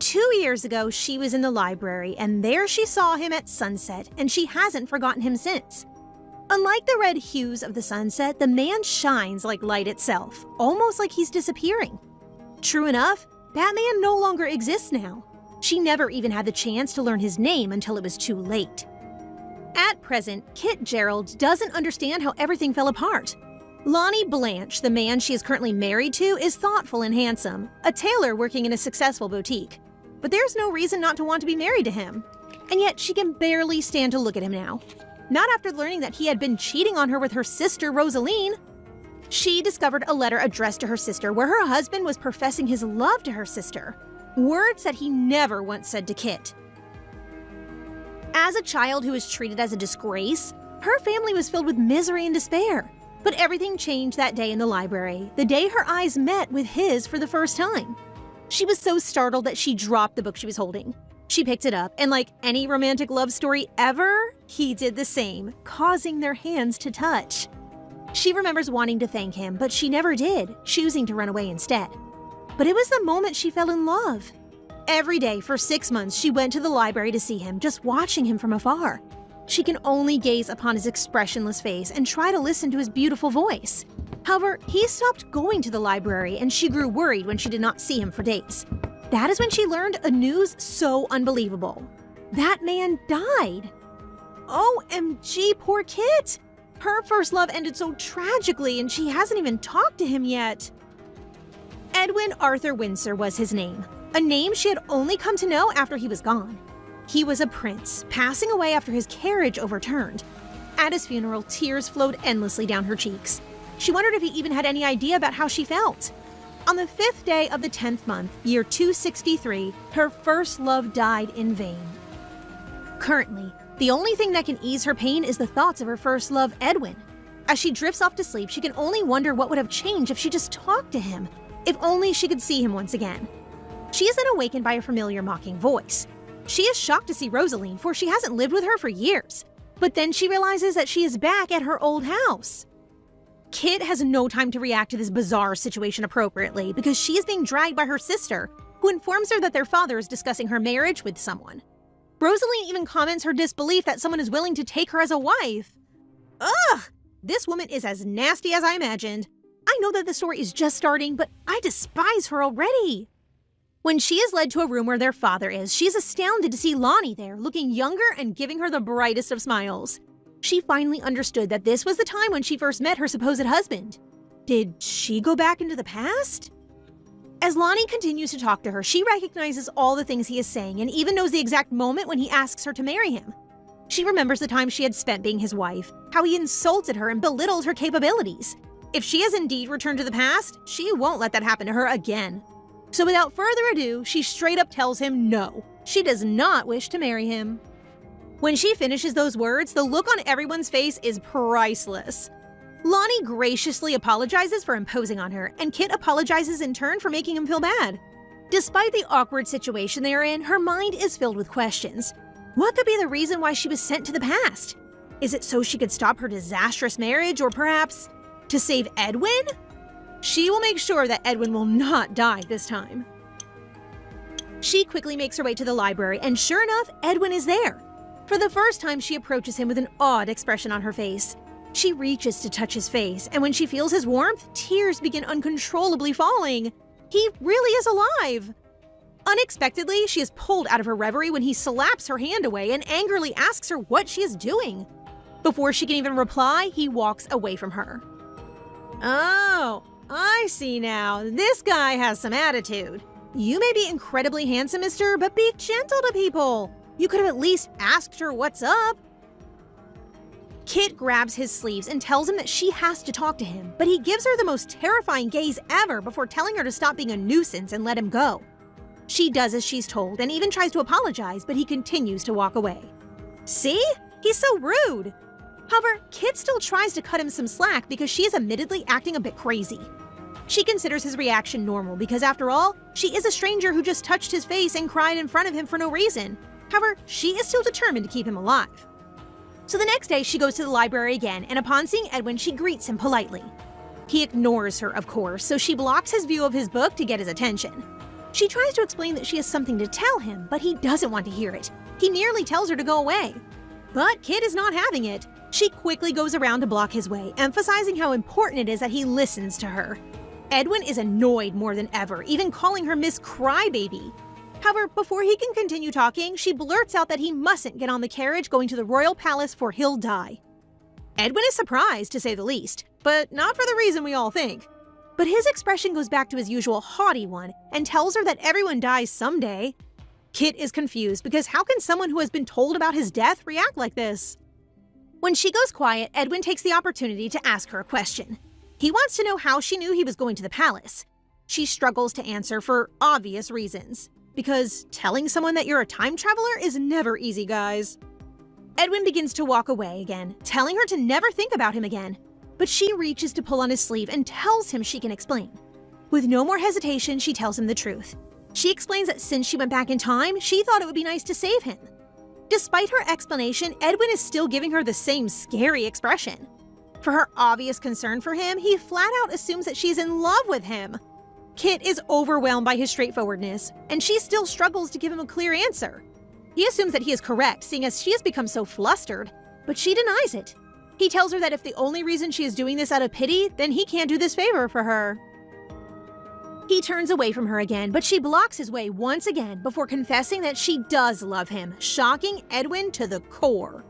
2 years ago, she was in the library, and there she saw him at sunset, and she hasn't forgotten him since. Unlike the red hues of the sunset, the man shines like light itself, almost like he's disappearing. True enough, that man no longer exists now. She never even had the chance to learn his name until it was too late. At present, Kit Gerald doesn't understand how everything fell apart. Lonnie Blanche, the man she is currently married to, is thoughtful and handsome, a tailor working in a successful boutique. But there's no reason not to want to be married to him. And yet she can barely stand to look at him now. Not after learning that he had been cheating on her with her sister Rosaline. She discovered a letter addressed to her sister where her husband was professing his love to her sister. Words that he never once said to Kit. As a child who was treated as a disgrace, her family was filled with misery and despair. But everything changed that day in the library, the day her eyes met with his for the first time. She was so startled that she dropped the book she was holding. She picked it up, and like any romantic love story ever, he did the same, causing their hands to touch. She remembers wanting to thank him, but she never did, choosing to run away instead. But it was the moment she fell in love. Every day for 6 months, she went to the library to see him, just watching him from afar. She can only gaze upon his expressionless face and try to listen to his beautiful voice. However, he stopped going to the library, and she grew worried when she did not see him for days. That is when she learned a news so unbelievable. That man died. OMG, poor Kit! Her first love ended so tragically, and she hasn't even talked to him yet. Edwin Arthur Windsor was his name, a name she had only come to know after he was gone. He was a prince, passing away after his carriage overturned. At his funeral, tears flowed endlessly down her cheeks. She wondered if he even had any idea about how she felt. On the 5th day of the 10th month, year 263, her first love died in vain. Currently, the only thing that can ease her pain is the thoughts of her first love, Edwin. As she drifts off to sleep, she can only wonder what would have changed if she just talked to him. If only she could see him once again. She is then awakened by a familiar mocking voice. She is shocked to see Rosaline, for she hasn't lived with her for years. But then she realizes that she is back at her old house. Kit has no time to react to this bizarre situation appropriately because she is being dragged by her sister, who informs her that their father is discussing her marriage with someone. Rosaline even comments her disbelief that someone is willing to take her as a wife. Ugh! This woman is as nasty as I imagined. I know that the story is just starting, but I despise her already. When she is led to a room where their father is, she is astounded to see Lonnie there, looking younger and giving her the brightest of smiles. She finally understood that this was the time when she first met her supposed husband. Did she go back into the past? As Lonnie continues to talk to her, she recognizes all the things he is saying and even knows the exact moment when he asks her to marry him. She remembers the time she had spent being his wife, how he insulted her and belittled her capabilities. If she has indeed returned to the past, she won't let that happen to her again. So without further ado, she straight up tells him no. She does not wish to marry him. When she finishes those words, the look on everyone's face is priceless. Lonnie graciously apologizes for imposing on her, and Kit apologizes in turn for making him feel bad. Despite the awkward situation they are in, her mind is filled with questions. What could be the reason why she was sent to the past? Is it so she could stop her disastrous marriage, or perhaps to save Edwin? She will make sure that Edwin will not die this time. She quickly makes her way to the library, and sure enough, Edwin is there. For the first time, she approaches him with an odd expression on her face. She reaches to touch his face, and when she feels his warmth, tears begin uncontrollably falling. He really is alive! Unexpectedly, she is pulled out of her reverie when he slaps her hand away and angrily asks her what she is doing. Before she can even reply, he walks away from her. Oh, I see now. This guy has some attitude. You may be incredibly handsome, mister, but be gentle to people. You could have at least asked her what's up. Kit grabs his sleeves and tells him that she has to talk to him, but he gives her the most terrifying gaze ever before telling her to stop being a nuisance and let him go. She does as she's told and even tries to apologize, but he continues to walk away. See? He's so rude. However, Kit still tries to cut him some slack because she is admittedly acting a bit crazy. She considers his reaction normal because, after all, she is a stranger who just touched his face and cried in front of him for no reason. However, she is still determined to keep him alive. So the next day, she goes to the library again, and upon seeing Edwin, she greets him politely. He ignores her, of course, so she blocks his view of his book to get his attention. She tries to explain that she has something to tell him, but he doesn't want to hear it. He merely tells her to go away. But Kit is not having it. She quickly goes around to block his way, emphasizing how important it is that he listens to her. Edwin is annoyed more than ever, even calling her Miss Crybaby. However, before he can continue talking, she blurts out that he mustn't get on the carriage going to the royal palace for he'll die. Edwin is surprised, to say the least, but not for the reason we all think. But his expression goes back to his usual haughty one and tells her that everyone dies someday. Kit is confused because how can someone who has been told about his death react like this? When she goes quiet, Edwin takes the opportunity to ask her a question. He wants to know how she knew he was going to the palace. She struggles to answer for obvious reasons, because telling someone that you're a time traveler is never easy, guys. Edwin begins to walk away again, telling her to never think about him again. But she reaches to pull on his sleeve and tells him she can explain. With no more hesitation, she tells him the truth. She explains that since she went back in time, she thought it would be nice to save him. Despite her explanation, Edwin is still giving her the same scary expression. For her obvious concern for him, he flat out assumes that she's in love with him. Kit is overwhelmed by his straightforwardness, and she still struggles to give him a clear answer. He assumes that he is correct, seeing as she has become so flustered, but she denies it. He tells her that if the only reason she is doing this out of pity, then he can't do this favor for her. He turns away from her again, but she blocks his way once again before confessing that she does love him, shocking Edwin to the core.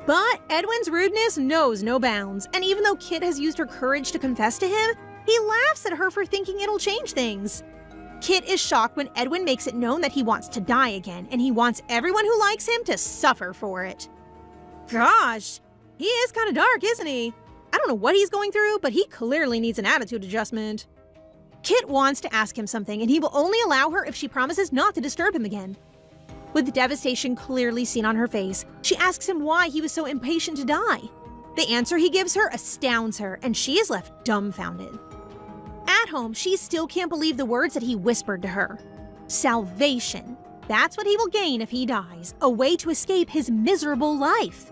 But Edwin's rudeness knows no bounds, and even though Kit has used her courage to confess to him, he laughs at her for thinking it'll change things. Kit is shocked when Edwin makes it known that he wants to die again, and he wants everyone who likes him to suffer for it. Gosh, he is kind of dark, isn't he? I don't know what he's going through, but he clearly needs an attitude adjustment. Kit wants to ask him something, and he will only allow her if she promises not to disturb him again. With devastation clearly seen on her face, she asks him why he was so impatient to die. The answer he gives her astounds her, and she is left dumbfounded. At home, she still can't believe the words that he whispered to her. Salvation. That's what he will gain if he dies, a way to escape his miserable life.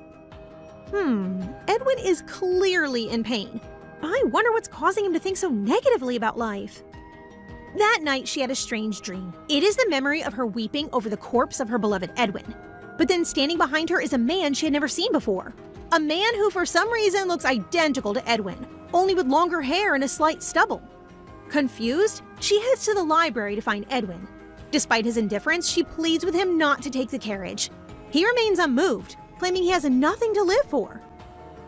Edwin is clearly in pain. I wonder what's causing him to think so negatively about life. That night, she had a strange dream. It is the memory of her weeping over the corpse of her beloved Edwin. But then standing behind her is a man she had never seen before. A man who for some reason looks identical to Edwin, only with longer hair and a slight stubble. Confused, she heads to the library to find Edwin. Despite his indifference, she pleads with him not to take the carriage. He remains unmoved, claiming he has nothing to live for.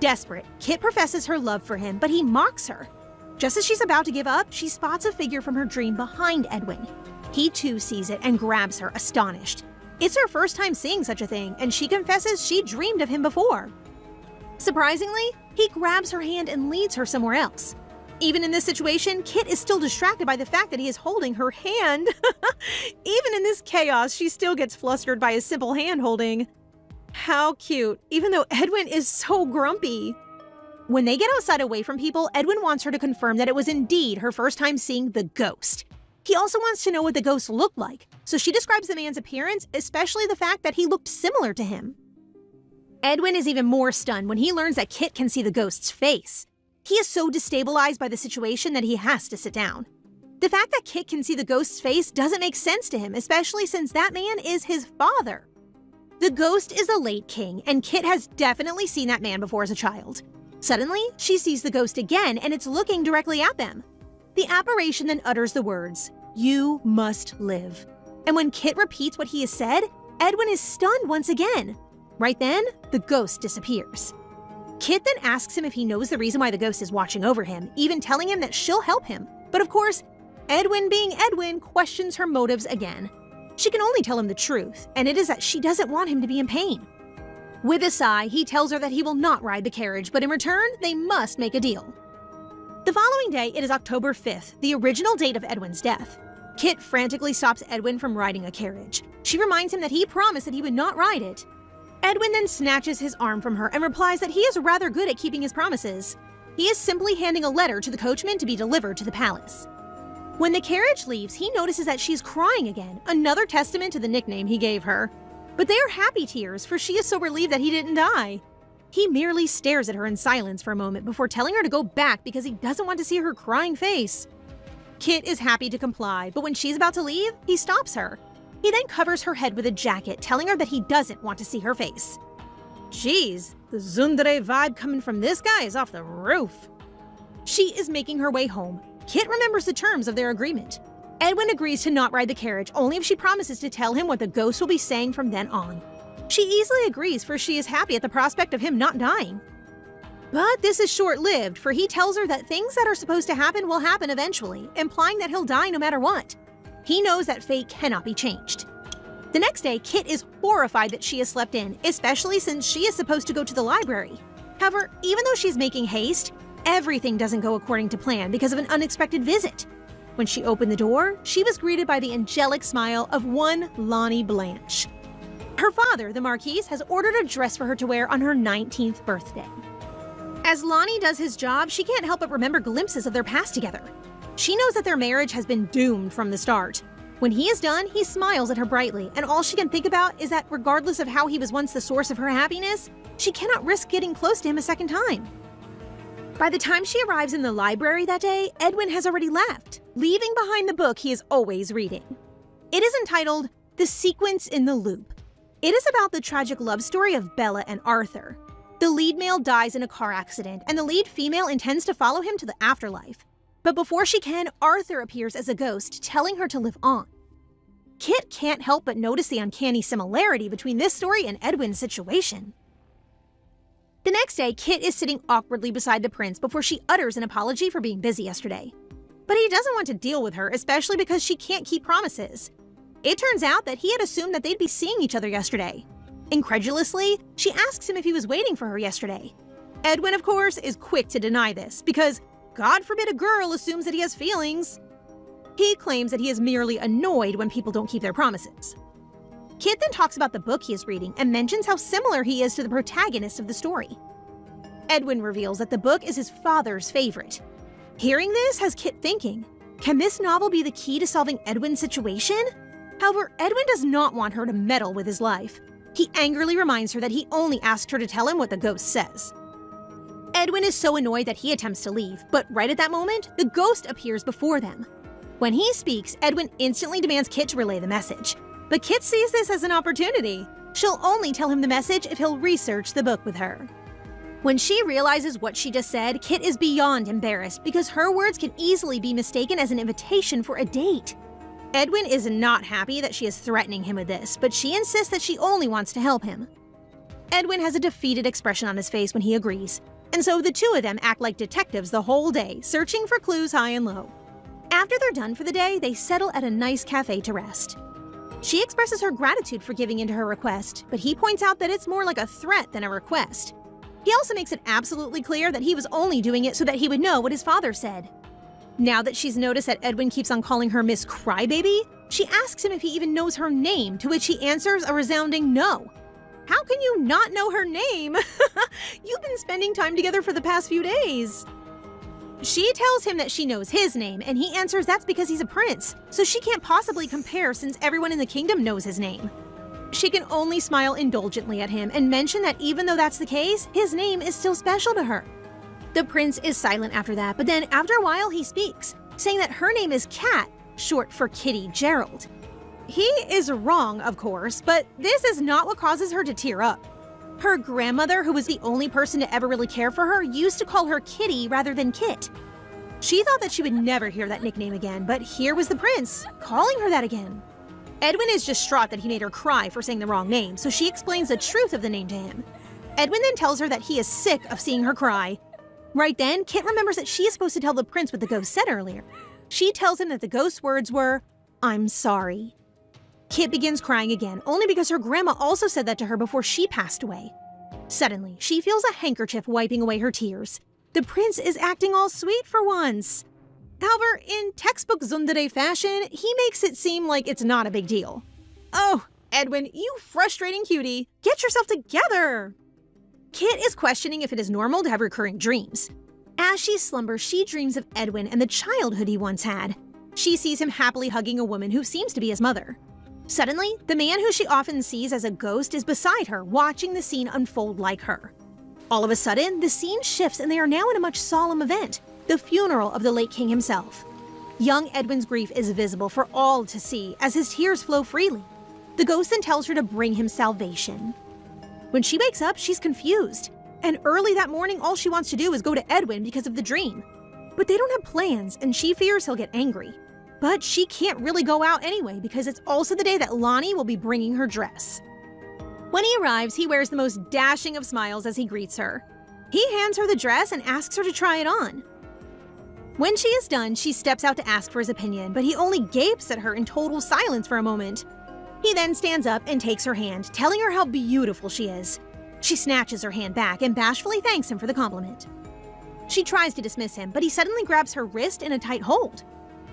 Desperate, Kit professes her love for him, but he mocks her. Just as she's about to give up, she spots a figure from her dream behind Edwin. He too sees it and grabs her, astonished. It's her first time seeing such a thing, and she confesses she dreamed of him before. Surprisingly, he grabs her hand and leads her somewhere else. Even in this situation, Kit is still distracted by the fact that he is holding her hand. Even in this chaos, she still gets flustered by his simple hand-holding. How cute, even though Edwin is so grumpy. When they get outside away from people, Edwin wants her to confirm that it was indeed her first time seeing the ghost. He also wants to know what the ghost looked like, so she describes the man's appearance, especially the fact that he looked similar to him. Edwin is even more stunned when he learns that Kit can see the ghost's face. He is so destabilized by the situation that he has to sit down. The fact that Kit can see the ghost's face doesn't make sense to him, especially since that man is his father. The ghost is the late king, and Kit has definitely seen that man before as a child. Suddenly, she sees the ghost again, and it's looking directly at them. The apparition then utters the words, "You must live." And when Kit repeats what he has said, Edwin is stunned once again. Right then, the ghost disappears. Kit then asks him if he knows the reason why the ghost is watching over him, even telling him that she'll help him. But of course, Edwin being Edwin questions her motives again. She can only tell him the truth, and it is that she doesn't want him to be in pain. With a sigh, he tells her that he will not ride the carriage, but in return, they must make a deal. The following day, it is October 5th, the original date of Edwin's death. Kit frantically stops Edwin from riding a carriage. She reminds him that he promised that he would not ride it. Edwin then snatches his arm from her and replies that he is rather good at keeping his promises. He is simply handing a letter to the coachman to be delivered to the palace. When the carriage leaves, he notices that she's crying again, another testament to the nickname he gave her. But they are happy tears, for she is so relieved that he didn't die. He merely stares at her in silence for a moment before telling her to go back because he doesn't want to see her crying face. Kit is happy to comply, but when she's about to leave, he stops her. He then covers her head with a jacket, telling her that he doesn't want to see her face. Geez, the tsundere vibe coming from this guy is off the roof. She is making her way home. Kit remembers the terms of their agreement. Edwin agrees to not ride the carriage only if she promises to tell him what the ghost will be saying from then on. She easily agrees, for she is happy at the prospect of him not dying. But this is short-lived, for he tells her that things that are supposed to happen will happen eventually, implying that he'll die no matter what. He knows that fate cannot be changed. The next day, Kit is horrified that she has slept in, especially since she is supposed to go to the library. However, even though she's making haste, everything doesn't go according to plan because of an unexpected visit. When she opened the door, she was greeted by the angelic smile of one Lonnie Blanche. Her father, the Marquis, has ordered a dress for her to wear on her 19th birthday. As Lonnie does his job, she can't help but remember glimpses of their past together. She knows that their marriage has been doomed from the start. When he is done, he smiles at her brightly, and all she can think about is that regardless of how he was once the source of her happiness, she cannot risk getting close to him a second time. By the time she arrives in the library that day, Edwin has already left, leaving behind the book he is always reading. It is entitled The Sequence in the Loop. It is about the tragic love story of Bella and Arthur. The lead male dies in a car accident, and the lead female intends to follow him to the afterlife. But before she can, Arthur appears as a ghost, telling her to live on. Kit can't help but notice the uncanny similarity between this story and Edwin's situation. The next day, Kit is sitting awkwardly beside the prince before she utters an apology for being busy yesterday. But he doesn't want to deal with her, especially because she can't keep promises. It turns out that he had assumed that they'd be seeing each other yesterday. Incredulously, she asks him if he was waiting for her yesterday. Edwin, of course, is quick to deny this, because God forbid a girl assumes that he has feelings. He claims that he is merely annoyed when people don't keep their promises. Kit then talks about the book he is reading and mentions how similar he is to the protagonist of the story. Edwin reveals that the book is his father's favorite. Hearing this has Kit thinking, can this novel be the key to solving Edwin's situation? However, Edwin does not want her to meddle with his life. He angrily reminds her that he only asked her to tell him what the ghost says. Edwin is so annoyed that he attempts to leave, but right at that moment, the ghost appears before them. When he speaks, Edwin instantly demands Kit to relay the message. But Kit sees this as an opportunity. She'll only tell him the message if he'll research the book with her. When she realizes what she just said, Kit is beyond embarrassed because her words can easily be mistaken as an invitation for a date. Edwin is not happy that she is threatening him with this, but she insists that she only wants to help him. Edwin has a defeated expression on his face when he agrees, and so the two of them act like detectives the whole day, searching for clues high and low. After they're done for the day, they settle at a nice cafe to rest. She expresses her gratitude for giving in to her request, but he points out that it's more like a threat than a request. He also makes it absolutely clear that he was only doing it so that he would know what his father said. Now that she's noticed that Edwin keeps on calling her Miss Crybaby, she asks him if he even knows her name, to which he answers a resounding no. How can you not know her name? You've been spending time together for the past few days. She tells him that she knows his name, and he answers that's because he's a prince, so she can't possibly compare since everyone in the kingdom knows his name. She can only smile indulgently at him and mention that even though that's the case, his name is still special to her. The prince is silent after that, but then after a while he speaks, saying that her name is Cat, short for Kitty Gerald. He is wrong, of course, but this is not what causes her to tear up. Her grandmother, who was the only person to ever really care for her, used to call her Kitty rather than Kit. She thought that she would never hear that nickname again, but here was the prince, calling her that again. Edwin is distraught that he made her cry for saying the wrong name, so she explains the truth of the name to him. Edwin then tells her that he is sick of seeing her cry. Right then, Kit remembers that she is supposed to tell the prince what the ghost said earlier. She tells him that the ghost's words were, "I'm sorry." Kit begins crying again, only because her grandma also said that to her before she passed away. Suddenly, she feels a handkerchief wiping away her tears. The prince is acting all sweet for once. However, in textbook tsundere fashion, he makes it seem like it's not a big deal. Oh, Edwin, you frustrating cutie, get yourself together! Kit is questioning if it is normal to have recurring dreams. As she slumbers, she dreams of Edwin and the childhood he once had. She sees him happily hugging a woman who seems to be his mother. Suddenly, the man who she often sees as a ghost is beside her, watching the scene unfold like her. All of a sudden, the scene shifts and they are now in a much solemn event, the funeral of the late king himself. Young Edwin's grief is visible for all to see as his tears flow freely. The ghost then tells her to bring him salvation. When she wakes up, she's confused. And early that morning, all she wants to do is go to Edwin because of the dream. But they don't have plans, and she fears he'll get angry. But she can't really go out anyway because it's also the day that Lonnie will be bringing her dress. When he arrives, he wears the most dashing of smiles as he greets her. He hands her the dress and asks her to try it on. When she is done, she steps out to ask for his opinion, but he only gapes at her in total silence for a moment. He then stands up and takes her hand, telling her how beautiful she is. She snatches her hand back and bashfully thanks him for the compliment. She tries to dismiss him, but he suddenly grabs her wrist in a tight hold.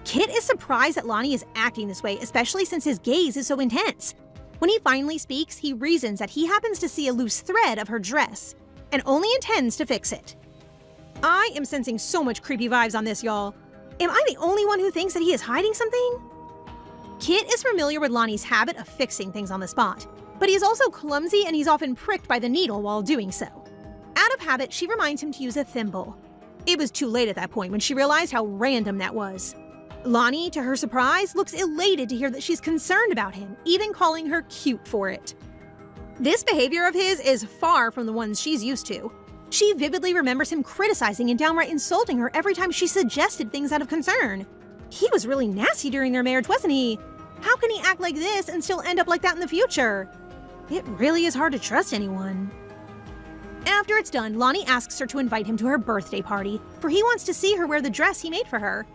Kit is surprised that Lonnie is acting this way, especially since his gaze is so intense. When he finally speaks, he reasons that he happens to see a loose thread of her dress and only intends to fix it. I am sensing so much creepy vibes on this, y'all. Am I the only one who thinks that he is hiding something? Kit is familiar with Lonnie's habit of fixing things on the spot, but he is also clumsy and he's often pricked by the needle while doing so. Out of habit, she reminds him to use a thimble. It was too late at that point when she realized how random that was. Lonnie, to her surprise, looks elated to hear that she's concerned about him, even calling her cute for it. This behavior of his is far from the ones she's used to. She vividly remembers him criticizing and downright insulting her every time she suggested things out of concern. He was really nasty during their marriage, wasn't he? How can he act like this and still end up like that in the future? It really is hard to trust anyone. After it's done, Lonnie asks her to invite him to her birthday party, for he wants to see her wear the dress he made for her.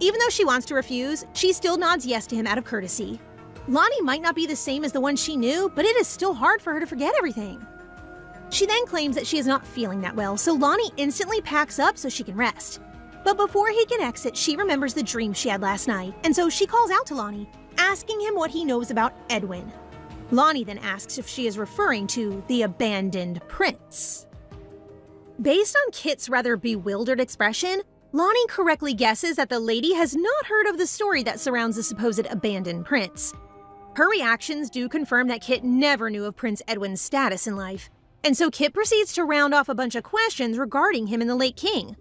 Even though she wants to refuse, she still nods yes to him out of courtesy. Lonnie might not be the same as the one she knew, but it is still hard for her to forget everything. She then claims that she is not feeling that well, so Lonnie instantly packs up so she can rest. But before he can exit, she remembers the dream she had last night, and so she calls out to Lonnie, asking him what he knows about Edwin. Lonnie then asks if she is referring to the abandoned prince. Based on Kit's rather bewildered expression, Lonnie correctly guesses that the lady has not heard of the story that surrounds the supposed abandoned prince. Her reactions do confirm that Kit never knew of Prince Edwin's status in life, and so Kit proceeds to round off a bunch of questions regarding him and the late king.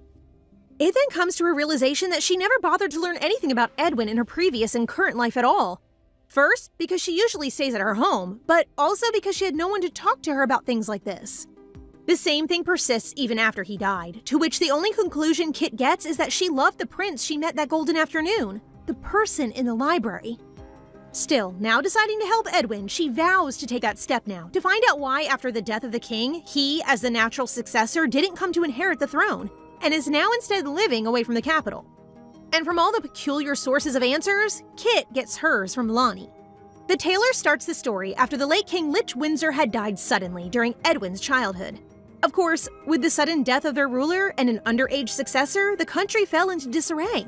It then comes to her realization that she never bothered to learn anything about Edwin in her previous and current life at all. First, because she usually stays at her home, but also because she had no one to talk to her about things like this. The same thing persists even after he died, to which the only conclusion Kit gets is that she loved the prince she met that golden afternoon, the person in the library. Still, now deciding to help Edwin, she vows to take that step now, to find out why after the death of the king, he, as the natural successor, didn't come to inherit the throne, and is now instead living away from the capital. And from all the peculiar sources of answers, Kit gets hers from Lonnie. The tailor starts the story after the late King Lich Windsor had died suddenly during Edwin's childhood. Of course, with the sudden death of their ruler and an underage successor, the country fell into disarray.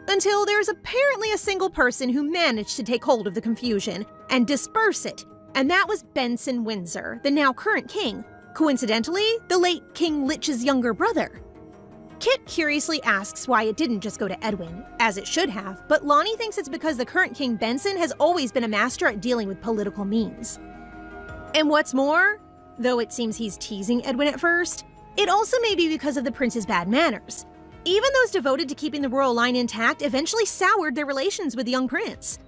Until there's apparently a single person who managed to take hold of the confusion and disperse it, and that was Benson Windsor, the now current king, coincidentally, the late King Lich's younger brother. Kit curiously asks why it didn't just go to Edwin, as it should have, but Lonnie thinks it's because the current King Benson has always been a master at dealing with political means. And what's more, though it seems he's teasing Edwin at first, it also may be because of the prince's bad manners. Even those devoted to keeping the royal line intact eventually soured their relations with the young prince.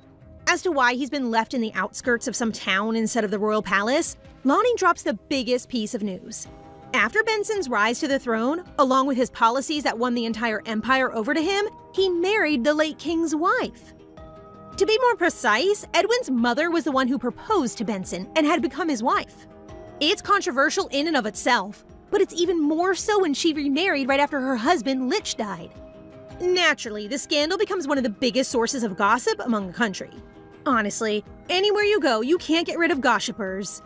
As to why he's been left in the outskirts of some town instead of the royal palace, Lonnie drops the biggest piece of news. After Benson's rise to the throne, along with his policies that won the entire empire over to him, he married the late king's wife. To be more precise, Edwin's mother was the one who proposed to Benson and had become his wife. It's controversial in and of itself, but it's even more so when she remarried right after her husband Lich died. Naturally, the scandal becomes one of the biggest sources of gossip among the country. Honestly, anywhere you go, you can't get rid of gossipers.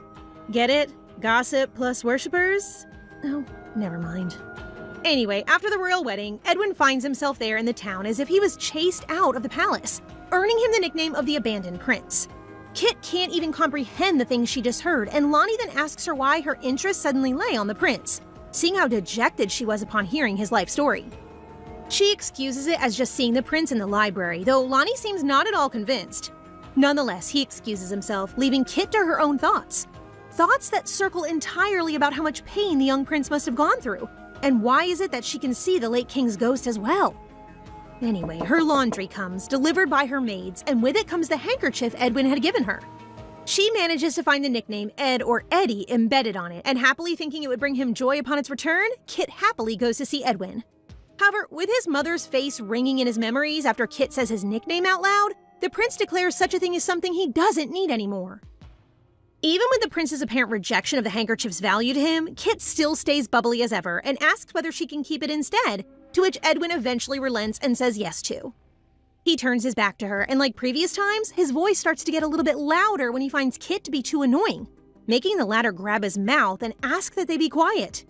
Get it? Gossip plus worshippers? Oh, never mind. Anyway, after the royal wedding, Edwin finds himself there in the town as if he was chased out of the palace, earning him the nickname of the Abandoned Prince. Kit can't even comprehend the things she just heard, and Lonnie then asks her why her interest suddenly lay on the prince, seeing how dejected she was upon hearing his life story. She excuses it as just seeing the prince in the library, though Lonnie seems not at all convinced. Nonetheless, he excuses himself, leaving Kit to her own thoughts. Thoughts that circle entirely about how much pain the young prince must have gone through, and why is it that she can see the late king's ghost as well? Anyway, her laundry comes, delivered by her maids, and with it comes the handkerchief Edwin had given her. She manages to find the nickname Ed or Eddie embedded on it, and happily thinking it would bring him joy upon its return, Kit happily goes to see Edwin. However, with his mother's face ringing in his memories after Kit says his nickname out loud, the prince declares such a thing is something he doesn't need anymore. Even with the prince's apparent rejection of the handkerchief's value to him, Kit still stays bubbly as ever and asks whether she can keep it instead, to which Edwin eventually relents and says yes to. He turns his back to her, and like previous times, his voice starts to get a little bit louder when he finds Kit to be too annoying, making the latter grab his mouth and ask that they be quiet.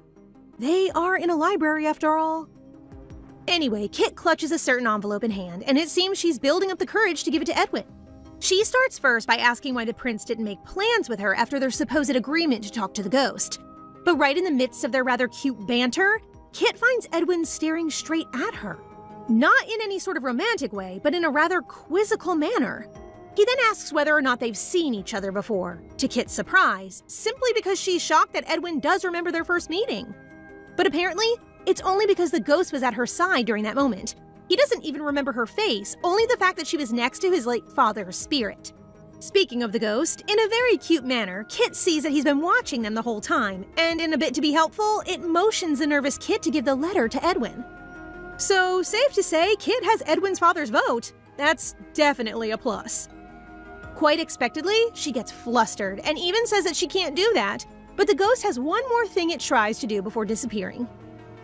They are in a library after all. Anyway, Kit clutches a certain envelope in hand, and it seems she's building up the courage to give it to Edwin. She starts first by asking why the prince didn't make plans with her after their supposed agreement to talk to the ghost. But right in the midst of their rather cute banter, Kit finds Edwin staring straight at her. Not in any sort of romantic way, but in a rather quizzical manner. He then asks whether or not they've seen each other before, to Kit's surprise, simply because she's shocked that Edwin does remember their first meeting. But apparently, it's only because the ghost was at her side during that moment. He doesn't even remember her face, only the fact that she was next to his late father's spirit. Speaking of the ghost, in a very cute manner, Kit sees that he's been watching them the whole time, and in a bit to be helpful, it motions the nervous Kit to give the letter to Edwin. So, safe to say, Kit has Edwin's father's vote. That's definitely a plus. Quite expectedly, she gets flustered, and even says that she can't do that, but the ghost has one more thing it tries to do before disappearing.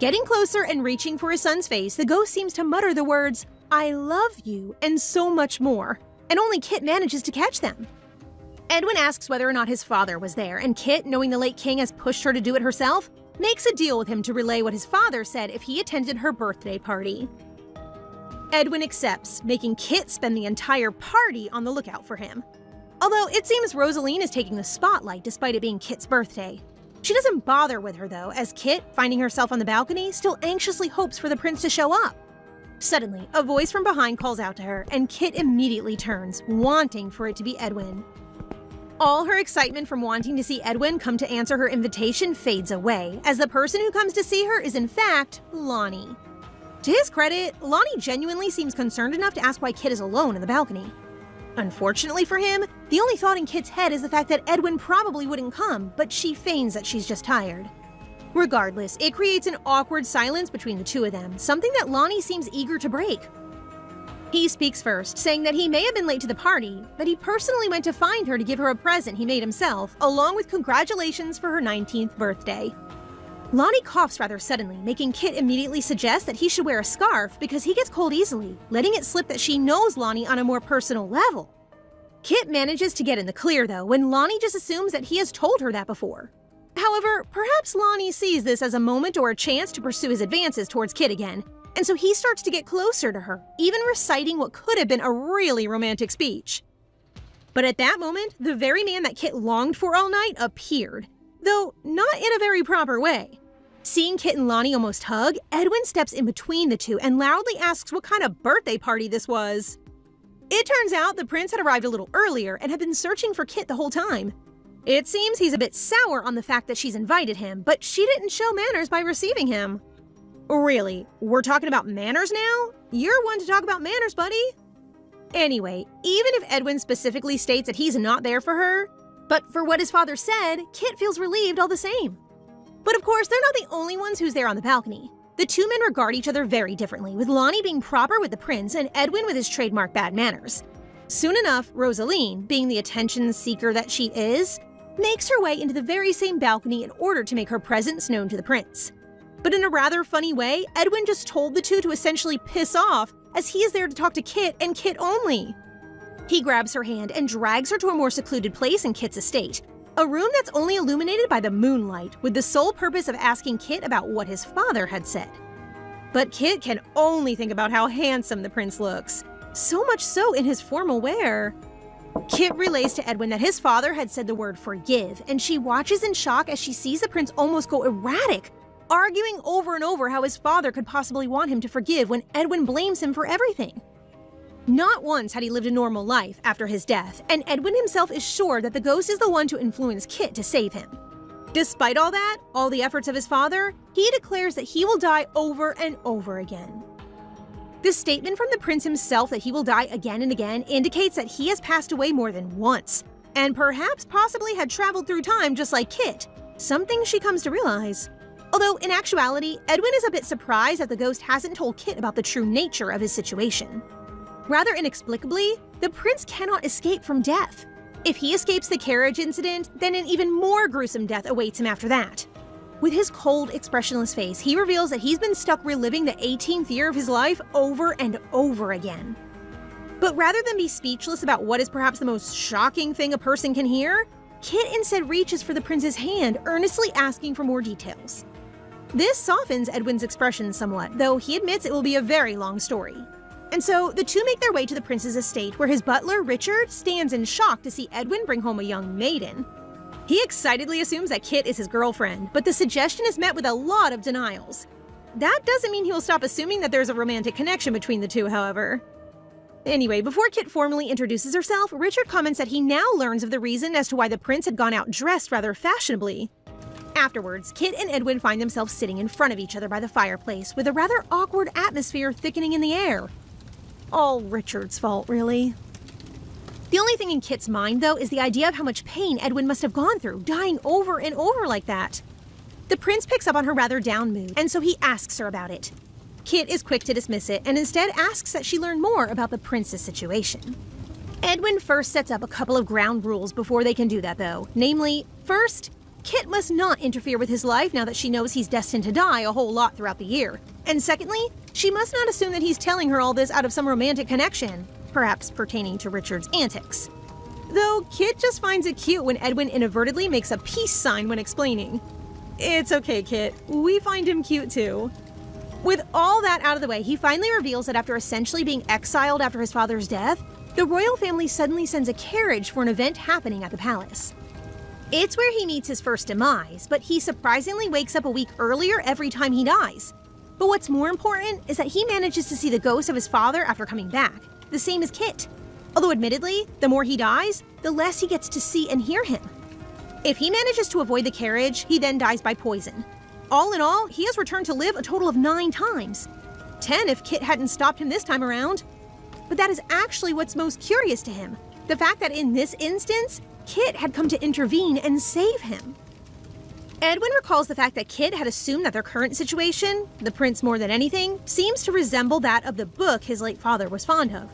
Getting closer and reaching for his son's face, the ghost seems to mutter the words, "I love you," and so much more, and only Kit manages to catch them. Edwin asks whether or not his father was there, and Kit, knowing the late king has pushed her to do it herself, makes a deal with him to relay what his father said if he attended her birthday party. Edwin accepts, making Kit spend the entire party on the lookout for him. Although it seems Rosaline is taking the spotlight despite it being Kit's birthday. She doesn't bother with her though, as Kit, finding herself on the balcony, still anxiously hopes for the prince to show up. Suddenly, a voice from behind calls out to her, and Kit immediately turns, wanting for it to be Edwin. All her excitement from wanting to see Edwin come to answer her invitation fades away, as the person who comes to see her is in fact Lonnie. To his credit, Lonnie genuinely seems concerned enough to ask why Kit is alone in the balcony. Unfortunately for him, the only thought in Kit's head is the fact that Edwin probably wouldn't come, but she feigns that she's just tired. Regardless, it creates an awkward silence between the two of them, something that Lonnie seems eager to break. He speaks first, saying that he may have been late to the party, but he personally went to find her to give her a present he made himself, along with congratulations for her 19th birthday. Lonnie coughs rather suddenly, making Kit immediately suggest that he should wear a scarf because he gets cold easily, letting it slip that she knows Lonnie on a more personal level. Kit manages to get in the clear though, when Lonnie just assumes that he has told her that before. However, perhaps Lonnie sees this as a moment or a chance to pursue his advances towards Kit again, and so he starts to get closer to her, even reciting what could have been a really romantic speech. But at that moment, the very man that Kit longed for all night appeared, though not in a very proper way. Seeing Kit and Lonnie almost hug, Edwin steps in between the two and loudly asks what kind of birthday party this was. It turns out the prince had arrived a little earlier and had been searching for Kit the whole time. It seems he's a bit sour on the fact that she's invited him, but she didn't show manners by receiving him. Really, we're talking about manners now? You're one to talk about manners, buddy. Anyway, even if Edwin specifically states that he's not there for her, but for what his father said, Kit feels relieved all the same. But of course, they're not the only ones who's there on the balcony. The two men regard each other very differently, with Lonnie being proper with the prince and Edwin with his trademark bad manners. Soon enough, Rosaline, being the attention seeker that she is, makes her way into the very same balcony in order to make her presence known to the prince. But in a rather funny way, Edwin just told the two to essentially piss off, as he is there to talk to Kit and Kit only. He grabs her hand and drags her to a more secluded place in Kit's estate, a room that's only illuminated by the moonlight, with the sole purpose of asking Kit about what his father had said. But Kit can only think about how handsome the prince looks, so much so in his formal wear. Kit relays to Edwin that his father had said the word forgive, and she watches in shock as she sees the prince almost go erratic, arguing over and over how his father could possibly want him to forgive when Edwin blames him for everything. Not once had he lived a normal life after his death, and Edwin himself is sure that the ghost is the one to influence Kit to save him. Despite all that, all the efforts of his father, he declares that he will die over and over again. The statement from the prince himself that he will die again and again indicates that he has passed away more than once, and perhaps possibly had traveled through time just like Kit, something she comes to realize. Although in actuality, Edwin is a bit surprised that the ghost hasn't told Kit about the true nature of his situation. Rather inexplicably, the prince cannot escape from death. If he escapes the carriage incident, then an even more gruesome death awaits him after that. With his cold, expressionless face, he reveals that he's been stuck reliving the 18th year of his life over and over again. But rather than be speechless about what is perhaps the most shocking thing a person can hear, Kit instead reaches for the prince's hand, earnestly asking for more details. This softens Edwin's expression somewhat, though he admits it will be a very long story. And so, the two make their way to the prince's estate, where his butler, Richard, stands in shock to see Edwin bring home a young maiden. He excitedly assumes that Kit is his girlfriend, but the suggestion is met with a lot of denials. That doesn't mean he will stop assuming that there's a romantic connection between the two, however. Anyway, before Kit formally introduces herself, Richard comments that he now learns of the reason as to why the prince had gone out dressed rather fashionably. Afterwards, Kit and Edwin find themselves sitting in front of each other by the fireplace, with a rather awkward atmosphere thickening in the air. All Richard's fault, really. The only thing in Kit's mind, though, is the idea of how much pain Edwin must have gone through, dying over and over like that. The prince picks up on her rather down mood, and so he asks her about it. Kit is quick to dismiss it, and instead asks that she learn more about the prince's situation. Edwin first sets up a couple of ground rules before they can do that, though. Namely, first, Kit must not interfere with his life now that she knows he's destined to die a whole lot throughout the year. And secondly, she must not assume that he's telling her all this out of some romantic connection, perhaps pertaining to Richard's antics. Though Kit just finds it cute when Edwin inadvertently makes a peace sign when explaining. It's okay, Kit. We find him cute too. With all that out of the way, he finally reveals that after essentially being exiled after his father's death, the royal family suddenly sends a carriage for an event happening at the palace. It's where he meets his first demise, but he surprisingly wakes up a week earlier every time he dies. But what's more important is that he manages to see the ghost of his father after coming back, the same as Kit. Although admittedly, the more he dies, the less he gets to see and hear him. If he manages to avoid the carriage, he then dies by poison. All in all, he has returned to live a total of 9 times. 10 if Kit hadn't stopped him this time around. But that is actually what's most curious to him. The fact that in this instance, Kit had come to intervene and save him. Edwin recalls the fact that Kit had assumed that their current situation, the prince more than anything, seems to resemble that of the book his late father was fond of.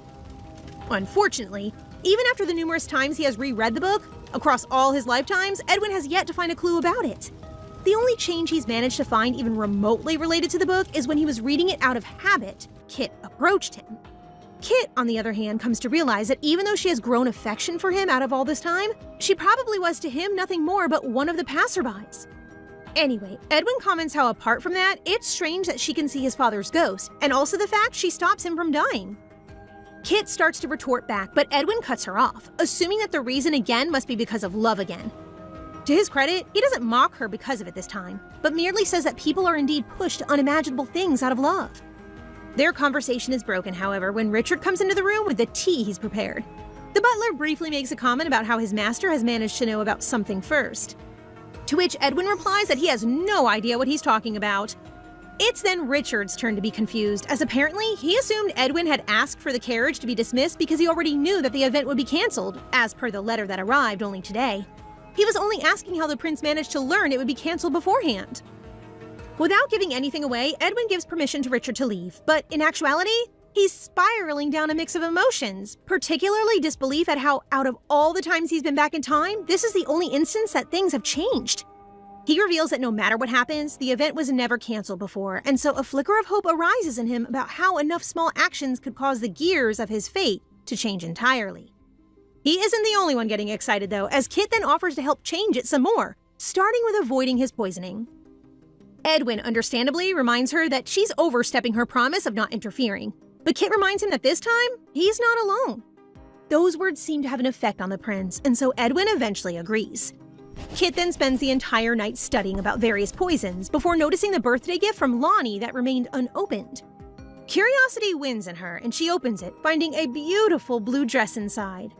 Unfortunately, even after the numerous times he has reread the book, across all his lifetimes, Edwin has yet to find a clue about it. The only change he's managed to find even remotely related to the book is when he was reading it out of habit, Kit approached him. Kit, on the other hand, comes to realize that even though she has grown affection for him out of all this time, she probably was to him nothing more but one of the passerbys. Anyway, Edwin comments how apart from that, it's strange that she can see his father's ghost, and also the fact she stops him from dying. Kit starts to retort back, but Edwin cuts her off, assuming that the reason again must be because of love again. To his credit, he doesn't mock her because of it this time, but merely says that people are indeed pushed to unimaginable things out of love. Their conversation is broken, however, when Richard comes into the room with the tea he's prepared. The butler briefly makes a comment about how his master has managed to know about something first. To which Edwin replies that he has no idea what he's talking about. It's then Richard's turn to be confused, as apparently he assumed Edwin had asked for the carriage to be dismissed because he already knew that the event would be cancelled, as per the letter that arrived only today. He was only asking how the prince managed to learn it would be cancelled beforehand. Without giving anything away, Edwin gives permission to Richard to leave, but in actuality, he's spiraling down a mix of emotions, particularly disbelief at how, out of all the times he's been back in time, this is the only instance that things have changed. He reveals that no matter what happens, the event was never canceled before, and so a flicker of hope arises in him about how enough small actions could cause the gears of his fate to change entirely. He isn't the only one getting excited though, as Kit then offers to help change it some more, starting with avoiding his poisoning. Edwin understandably reminds her that she's overstepping her promise of not interfering, but Kit reminds him that this time, he's not alone. Those words seem to have an effect on the prince, and so Edwin eventually agrees. Kit then spends the entire night studying about various poisons before noticing the birthday gift from Lonnie that remained unopened. Curiosity wins in her, and she opens it, finding a beautiful blue dress inside.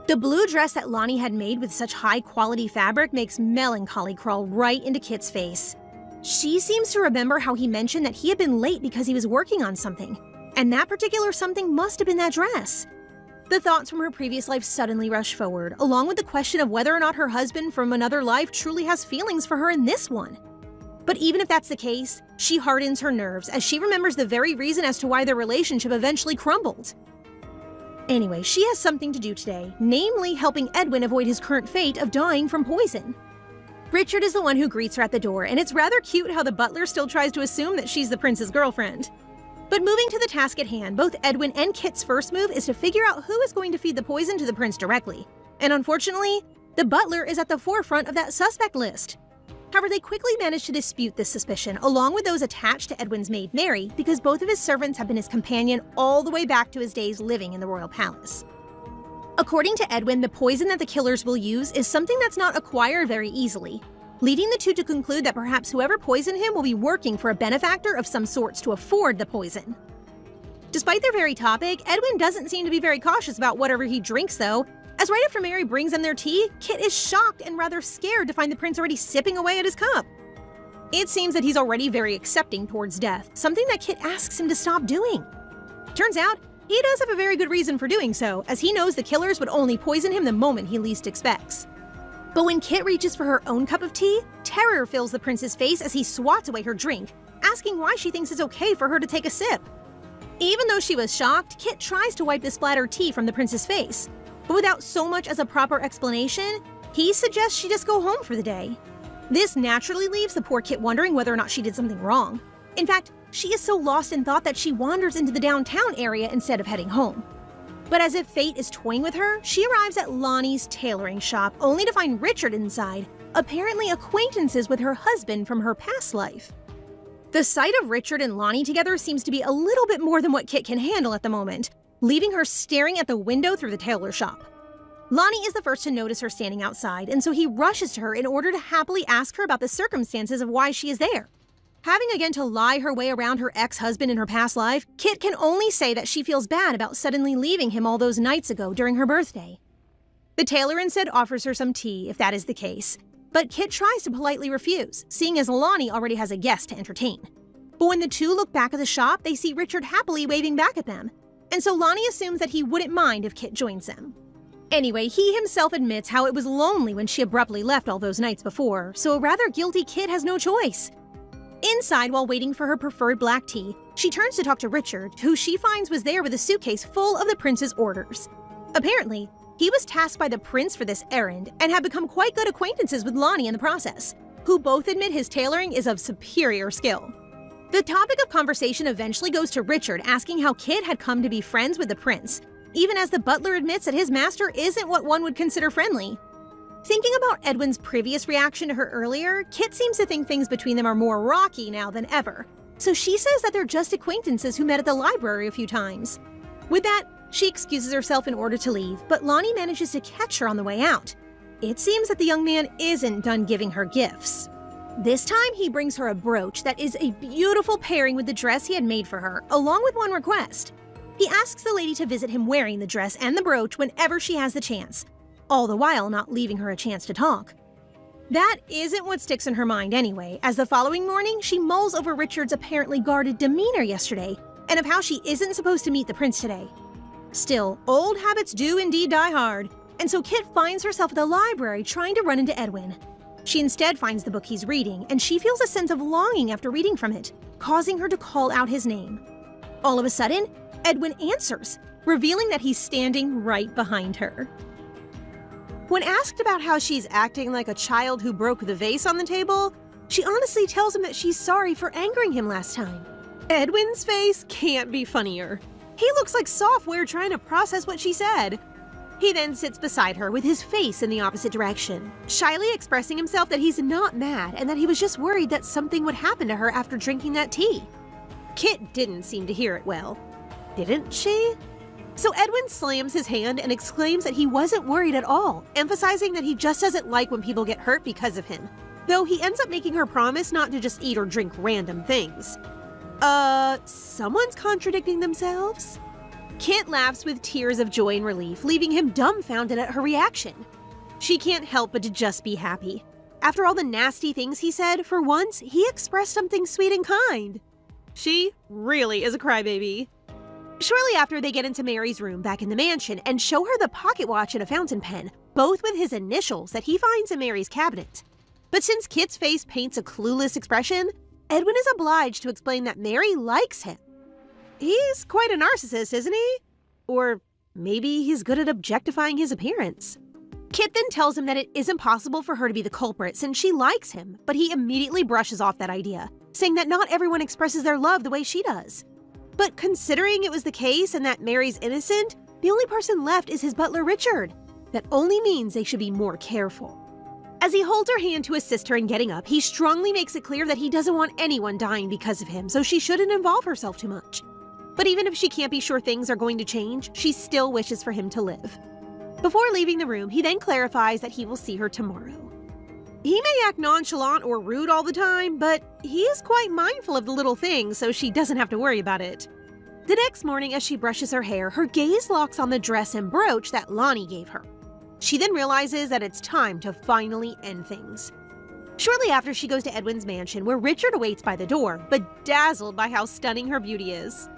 The blue dress that Lonnie had made with such high-quality fabric makes melancholy crawl right into Kit's face. She seems to remember how he mentioned that he had been late because he was working on something. And that particular something must have been that dress. The thoughts from her previous life suddenly rush forward, along with the question of whether or not her husband from another life truly has feelings for her in this one. But even if that's the case, she hardens her nerves as she remembers the very reason as to why their relationship eventually crumbled. Anyway, she has something to do today, namely helping Edwin avoid his current fate of dying from poison. Richard is the one who greets her at the door, and it's rather cute how the butler still tries to assume that she's the prince's girlfriend. But moving to the task at hand, both Edwin and Kit's first move is to figure out who is going to feed the poison to the prince directly. And unfortunately, the butler is at the forefront of that suspect list. However, they quickly manage to dispute this suspicion, along with those attached to Edwin's maid Mary, because both of his servants have been his companion all the way back to his days living in the royal palace. According to Edwin, the poison that the killers will use is something that's not acquired very easily, leading the two to conclude that perhaps whoever poisoned him will be working for a benefactor of some sorts to afford the poison. Despite their very topic, Edwin doesn't seem to be very cautious about whatever he drinks though, as right after Mary brings them their tea, Kit is shocked and rather scared to find the prince already sipping away at his cup. It seems that he's already very accepting towards death, something that Kit asks him to stop doing. Turns out, he does have a very good reason for doing so, as he knows the killers would only poison him the moment he least expects. But when Kit reaches for her own cup of tea, terror fills the prince's face as he swats away her drink, asking why she thinks it's okay for her to take a sip. Even though she was shocked, Kit tries to wipe the splattered tea from the prince's face, but without so much as a proper explanation, he suggests she just go home for the day. This naturally leaves the poor Kit wondering whether or not she did something wrong. In fact, she is so lost in thought that she wanders into the downtown area instead of heading home. But as if fate is toying with her, she arrives at Lonnie's tailoring shop only to find Richard inside, apparently acquaintances with her husband from her past life. The sight of Richard and Lonnie together seems to be a little bit more than what Kit can handle at the moment, leaving her staring at the window through the tailor shop. Lonnie is the first to notice her standing outside, and so he rushes to her in order to happily ask her about the circumstances of why she is there. Having again to lie her way around her ex-husband in her past life, Kit can only say that she feels bad about suddenly leaving him all those nights ago during her birthday. The tailor instead offers her some tea if that is the case, but Kit tries to politely refuse, seeing as Lonnie already has a guest to entertain. But when the two look back at the shop, they see Richard happily waving back at them, and so Lonnie assumes that he wouldn't mind if Kit joins them. Anyway, he himself admits how it was lonely when she abruptly left all those nights before, so a rather guilty Kit has no choice. Inside, while waiting for her preferred black tea, she turns to talk to Richard, who she finds was there with a suitcase full of the prince's orders. Apparently, he was tasked by the prince for this errand and had become quite good acquaintances with Lonnie in the process, who both admit his tailoring is of superior skill. The topic of conversation eventually goes to Richard asking how Kit had come to be friends with the prince, even as the butler admits that his master isn't what one would consider friendly. Thinking about Edwin's previous reaction to her earlier, Kit seems to think things between them are more rocky now than ever, so she says that they're just acquaintances who met at the library a few times. With that, she excuses herself in order to leave, but Lonnie manages to catch her on the way out. It seems that the young man isn't done giving her gifts. This time, he brings her a brooch that is a beautiful pairing with the dress he had made for her, along with one request. He asks the lady to visit him wearing the dress and the brooch whenever she has the chance, all the while not leaving her a chance to talk. That isn't what sticks in her mind anyway, as the following morning, she mulls over Richard's apparently guarded demeanor yesterday, and of how she isn't supposed to meet the prince today. Still, old habits do indeed die hard, and so Kit finds herself at the library trying to run into Edwin. She instead finds the book he's reading, and she feels a sense of longing after reading from it, causing her to call out his name. All of a sudden, Edwin answers, revealing that he's standing right behind her. When asked about how she's acting like a child who broke the vase on the table, she honestly tells him that she's sorry for angering him last time. Edwin's face can't be funnier. He looks like software trying to process what she said. He then sits beside her with his face in the opposite direction, shyly expressing himself that he's not mad and that he was just worried that something would happen to her after drinking that tea. Kit didn't seem to hear it well. Didn't she? So Edwin slams his hand and exclaims that he wasn't worried at all, emphasizing that he just doesn't like when people get hurt because of him, though he ends up making her promise not to just eat or drink random things. Someone's contradicting themselves? Kit laughs with tears of joy and relief, leaving him dumbfounded at her reaction. She can't help but to just be happy. After all the nasty things he said, for once, he expressed something sweet and kind. She really is a crybaby. Shortly after, they get into Mary's room back in the mansion and show her the pocket watch and a fountain pen, both with his initials that he finds in Mary's cabinet. But since Kit's face paints a clueless expression, Edwin is obliged to explain that Mary likes him. He's quite a narcissist, isn't he? Or maybe he's good at objectifying his appearance. Kit then tells him that it isn't possible for her to be the culprit since she likes him, but he immediately brushes off that idea, saying that not everyone expresses their love the way she does. But considering it was the case and that Mary's innocent, the only person left is his butler Richard. That only means they should be more careful. As he holds her hand to assist her in getting up, he strongly makes it clear that he doesn't want anyone dying because of him, so she shouldn't involve herself too much. But even if she can't be sure things are going to change, she still wishes for him to live. Before leaving the room, he then clarifies that he will see her tomorrow. He may act nonchalant or rude all the time, but he is quite mindful of the little things, so she doesn't have to worry about it. The next morning, as she brushes her hair, her gaze locks on the dress and brooch that Lonnie gave her. She then realizes that it's time to finally end things. Shortly after, she goes to Edwin's mansion, where Richard awaits by the door, bedazzled by how stunning her beauty is.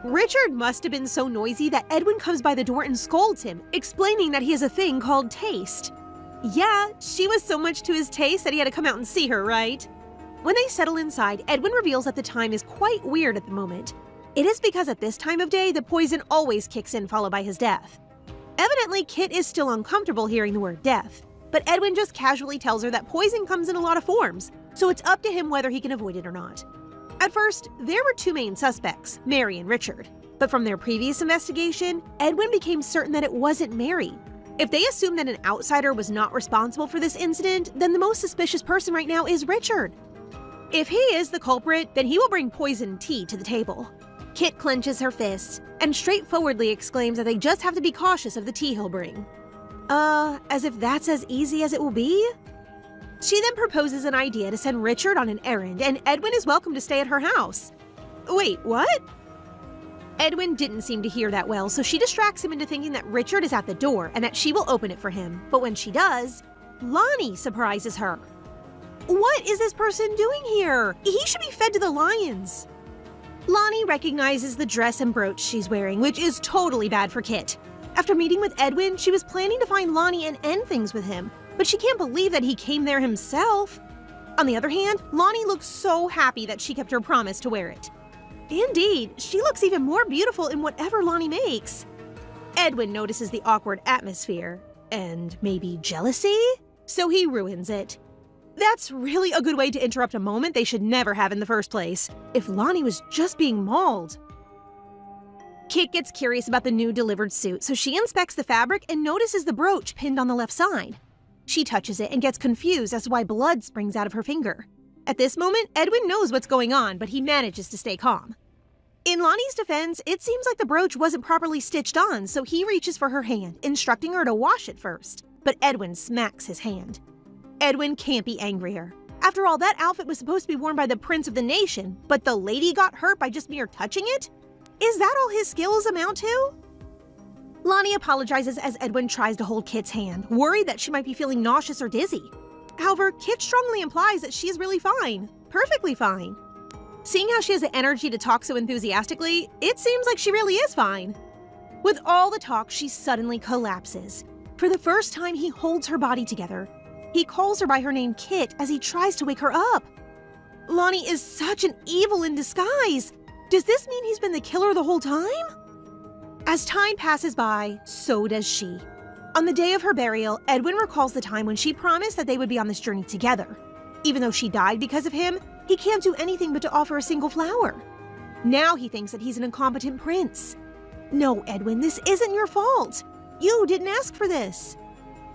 Richard must have been so noisy that Edwin comes by the door and scolds him, explaining that he has a thing called taste. Yeah, she was so much to his taste that he had to come out and see her, right? When they settle inside, Edwin reveals that the time is quite weird at the moment. It is because at this time of day, the poison always kicks in, followed by his death. Evidently, Kit is still uncomfortable hearing the word death, but Edwin just casually tells her that poison comes in a lot of forms, so it's up to him whether he can avoid it or not. At first, there were two main suspects, Mary and Richard, but from their previous investigation, Edwin became certain that it wasn't Mary. If they assume that an outsider was not responsible for this incident, then the most suspicious person right now is Richard. If he is the culprit, then he will bring poisoned tea to the table. Kit clenches her fists and straightforwardly exclaims that they just have to be cautious of the tea he'll bring. As if that's as easy as it will be? She then proposes an idea to send Richard on an errand, and Edwin is welcome to stay at her house. Wait, what? Edwin didn't seem to hear that well, so she distracts him into thinking that Richard is at the door and that she will open it for him. But when she does, Lonnie surprises her. What is this person doing here? He should be fed to the lions. Lonnie recognizes the dress and brooch she's wearing, which is totally bad for Kit. After meeting with Edwin, she was planning to find Lonnie and end things with him, but she can't believe that he came there himself. On the other hand, Lonnie looks so happy that she kept her promise to wear it. Indeed, she looks even more beautiful in whatever Lonnie makes. Edwin notices the awkward atmosphere, and maybe jealousy, so he ruins it. That's really a good way to interrupt a moment they should never have in the first place, if Lonnie was just being mauled. Kit gets curious about the new delivered suit, so she inspects the fabric and notices the brooch pinned on the left side. She touches it and gets confused as to why blood springs out of her finger. At this moment, Edwin knows what's going on, but he manages to stay calm. In Lonnie's defense, it seems like the brooch wasn't properly stitched on, so he reaches for her hand, instructing her to wash it first. But Edwin smacks his hand. Edwin can't be angrier. After all, that outfit was supposed to be worn by the prince of the nation, but the lady got hurt by just mere touching it? Is that all his skills amount to? Lonnie apologizes as Edwin tries to hold Kit's hand, worried that she might be feeling nauseous or dizzy. However, Kit strongly implies that she is really fine. Perfectly fine. Seeing how she has the energy to talk so enthusiastically, it seems like she really is fine. With all the talk, she suddenly collapses. For the first time, he holds her body together. He calls her by her name Kit as he tries to wake her up. Lonnie is such an evil in disguise. Does this mean he's been the killer the whole time? As time passes by, so does she. On the day of her burial, Edwin recalls the time when she promised that they would be on this journey together. Even though she died because of him, he can't do anything but to offer a single flower. Now he thinks that he's an incompetent prince. No, Edwin, this isn't your fault. You didn't ask for this.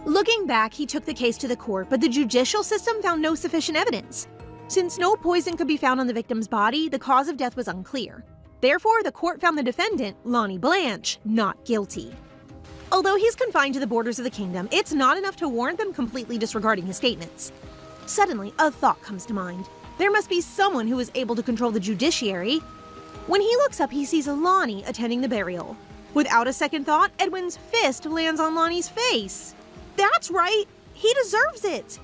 Looking back, he took the case to the court, but the judicial system found no sufficient evidence. Since no poison could be found on the victim's body, the cause of death was unclear. Therefore, the court found the defendant, Lonnie Blanche, not guilty. Although he's confined to the borders of the kingdom, it's not enough to warrant them completely disregarding his statements. Suddenly, a thought comes to mind. There must be someone who is able to control the judiciary. When he looks up, he sees Lonnie attending the burial. Without a second thought, Edwin's fist lands on Lonnie's face. That's right! He deserves it!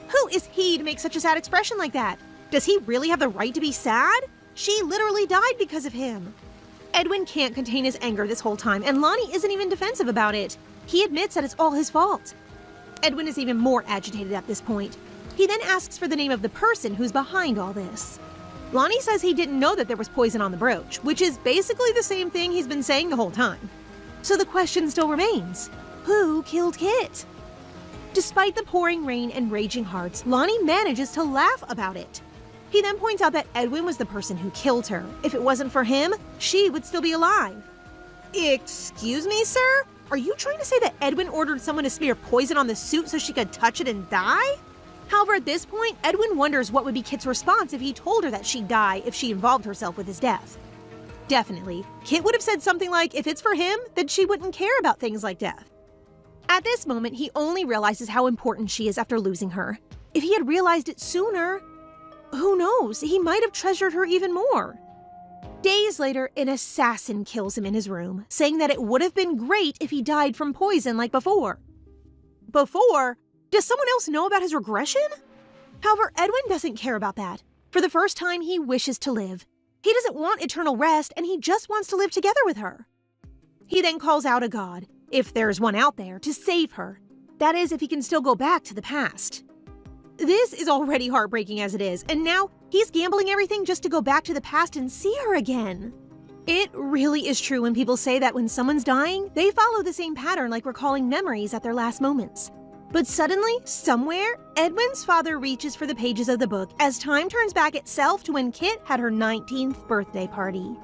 Who is he to make such a sad expression like that? Does he really have the right to be sad? She literally died because of him. Edwin can't contain his anger this whole time, and Lonnie isn't even defensive about it. He admits that it's all his fault. Edwin is even more agitated at this point. He then asks for the name of the person who's behind all this. Lonnie says he didn't know that there was poison on the brooch, which is basically the same thing he's been saying the whole time. So the question still remains, who killed Kit? Despite the pouring rain and raging hearts, Lonnie manages to laugh about it. He then points out that Edwin was the person who killed her. If it wasn't for him, she would still be alive. Excuse me, sir? Are you trying to say that Edwin ordered someone to smear poison on the suit so she could touch it and die? However, at this point, Edwin wonders what would be Kit's response if he told her that she'd die if she involved herself with his death. Definitely, Kit would have said something like, if it's for him, then she wouldn't care about things like death. At this moment, he only realizes how important she is after losing her. If he had realized it sooner, who knows, he might have treasured her even more. Days later, an assassin kills him in his room, saying that it would have been great if he died from poison like before. Before? Does someone else know about his regression? However, Edwin doesn't care about that. For the first time, he wishes to live. He doesn't want eternal rest, and he just wants to live together with her. He then calls out a god, if there's one out there, to save her. That is, if he can still go back to the past. This is already heartbreaking as it is, and now he's gambling everything just to go back to the past and see her again. It really is true when people say that when someone's dying, they follow the same pattern like recalling memories at their last moments. But suddenly, somewhere, Edwin's father reaches for the pages of the book as time turns back itself to when Kit had her 19th birthday party.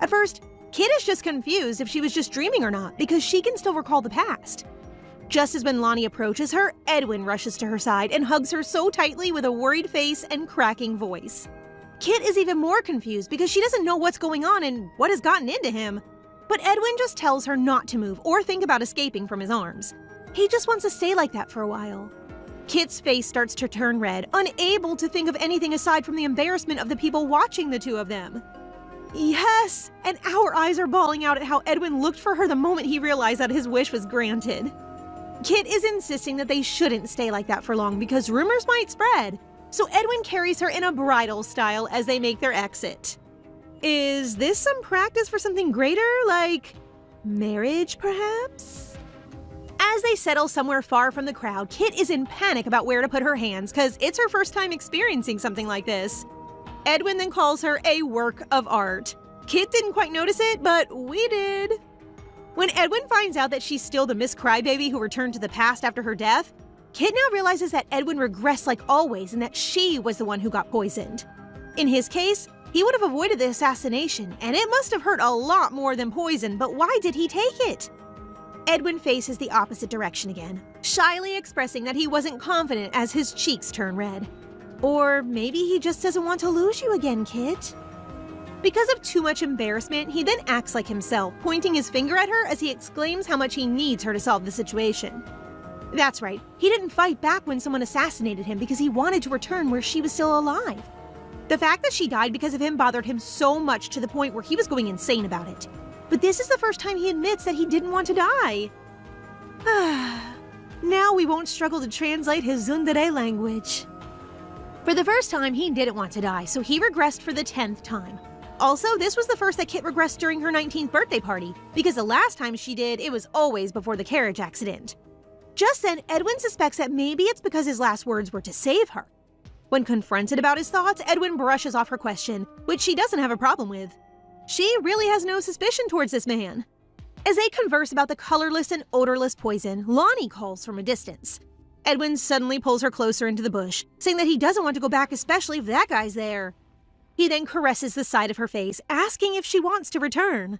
At first, Kit is just confused if she was just dreaming or not, because she can still recall the past. Just as when Lonnie approaches her, Edwin rushes to her side and hugs her so tightly with a worried face and cracking voice. Kit is even more confused because she doesn't know what's going on and what has gotten into him. But Edwin just tells her not to move or think about escaping from his arms. He just wants to stay like that for a while. Kit's face starts to turn red, unable to think of anything aside from the embarrassment of the people watching the two of them. Yes, and our eyes are bawling out at how Edwin looked for her the moment he realized that his wish was granted. Kit is insisting that they shouldn't stay like that for long because rumors might spread, so Edwin carries her in a bridal style as they make their exit. Is this some practice for something greater, like marriage perhaps? As they settle somewhere far from the crowd, Kit is in panic about where to put her hands because it's her first time experiencing something like this. Edwin then calls her a work of art. Kit didn't quite notice it, but we did. When Edwin finds out that she's still the Miss Crybaby who returned to the past after her death, Kit now realizes that Edwin regressed like always and that she was the one who got poisoned. In his case, he would have avoided the assassination, and it must have hurt a lot more than poison, but why did he take it? Edwin faces the opposite direction again, shyly expressing that he wasn't confident as his cheeks turn red. Or maybe he just doesn't want to lose you again, Kit. Because of too much embarrassment, he then acts like himself, pointing his finger at her as he exclaims how much he needs her to solve the situation. That's right, he didn't fight back when someone assassinated him because he wanted to return where she was still alive. The fact that she died because of him bothered him so much to the point where he was going insane about it. But this is the first time he admits that he didn't want to die. Now we won't struggle to translate his tsundere language. For the first time, he didn't want to die, so he regressed for the 10th time. Also, this was the first that Kit regressed during her 19th birthday party, because the last time she did, it was always before the carriage accident. Just then, Edwin suspects that maybe it's because his last words were to save her. When confronted about his thoughts, Edwin brushes off her question, which she doesn't have a problem with. She really has no suspicion towards this man. As they converse about the colorless and odorless poison, Lonnie calls from a distance. Edwin suddenly pulls her closer into the bush, saying that he doesn't want to go back, especially if that guy's there. He then caresses the side of her face, asking if she wants to return.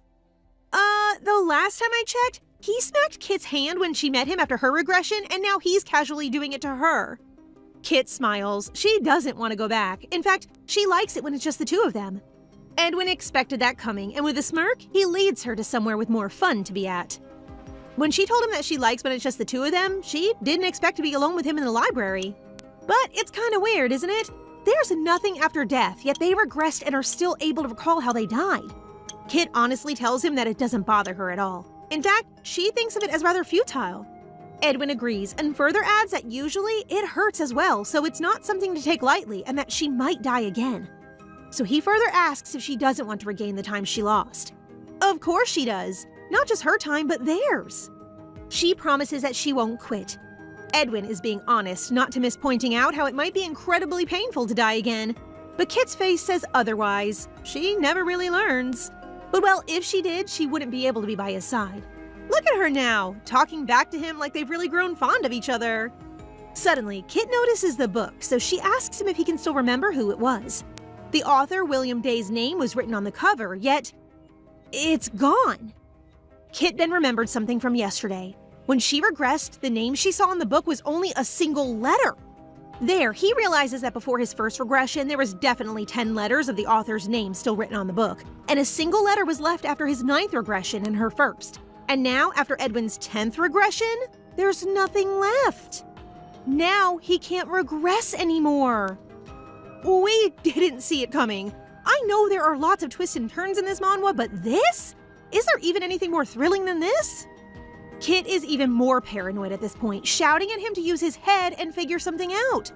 The last time I checked, he smacked Kit's hand when she met him after her regression, and now he's casually doing it to her. Kit smiles. She doesn't want to go back. In fact, she likes it when it's just the two of them. Edwin expected that coming, and with a smirk, he leads her to somewhere with more fun to be at. When she told him that she likes when it's just the two of them, she didn't expect to be alone with him in the library. But it's kind of weird, isn't it? There's nothing after death, yet they regressed and are still able to recall how they died. Kit honestly tells him that it doesn't bother her at all. In fact, she thinks of it as rather futile. Edwin agrees and further adds that usually it hurts as well, so it's not something to take lightly and that she might die again. So he further asks if she doesn't want to regain the time she lost. Of course she does. Not just her time, but theirs. She promises that she won't quit. Edwin is being honest, not to miss pointing out how it might be incredibly painful to die again. But Kit's face says otherwise. She never really learns. But well, if she did, she wouldn't be able to be by his side. Look at her now, talking back to him like they've really grown fond of each other. Suddenly, Kit notices the book, so she asks him if he can still remember who it was. The author, William Day's name, was written on the cover, yet it's gone. Kit then remembered something from yesterday. When she regressed, the name she saw in the book was only a single letter. There, he realizes that before his first regression, there was definitely 10 letters of the author's name still written on the book, and a single letter was left after his 9th regression and her first. And now, after Edwin's 10th regression, there's nothing left. Now he can't regress anymore. We didn't see it coming. I know there are lots of twists and turns in this manhwa, but this? Is there even anything more thrilling than this? Kit is even more paranoid at this point, shouting at him to use his head and figure something out.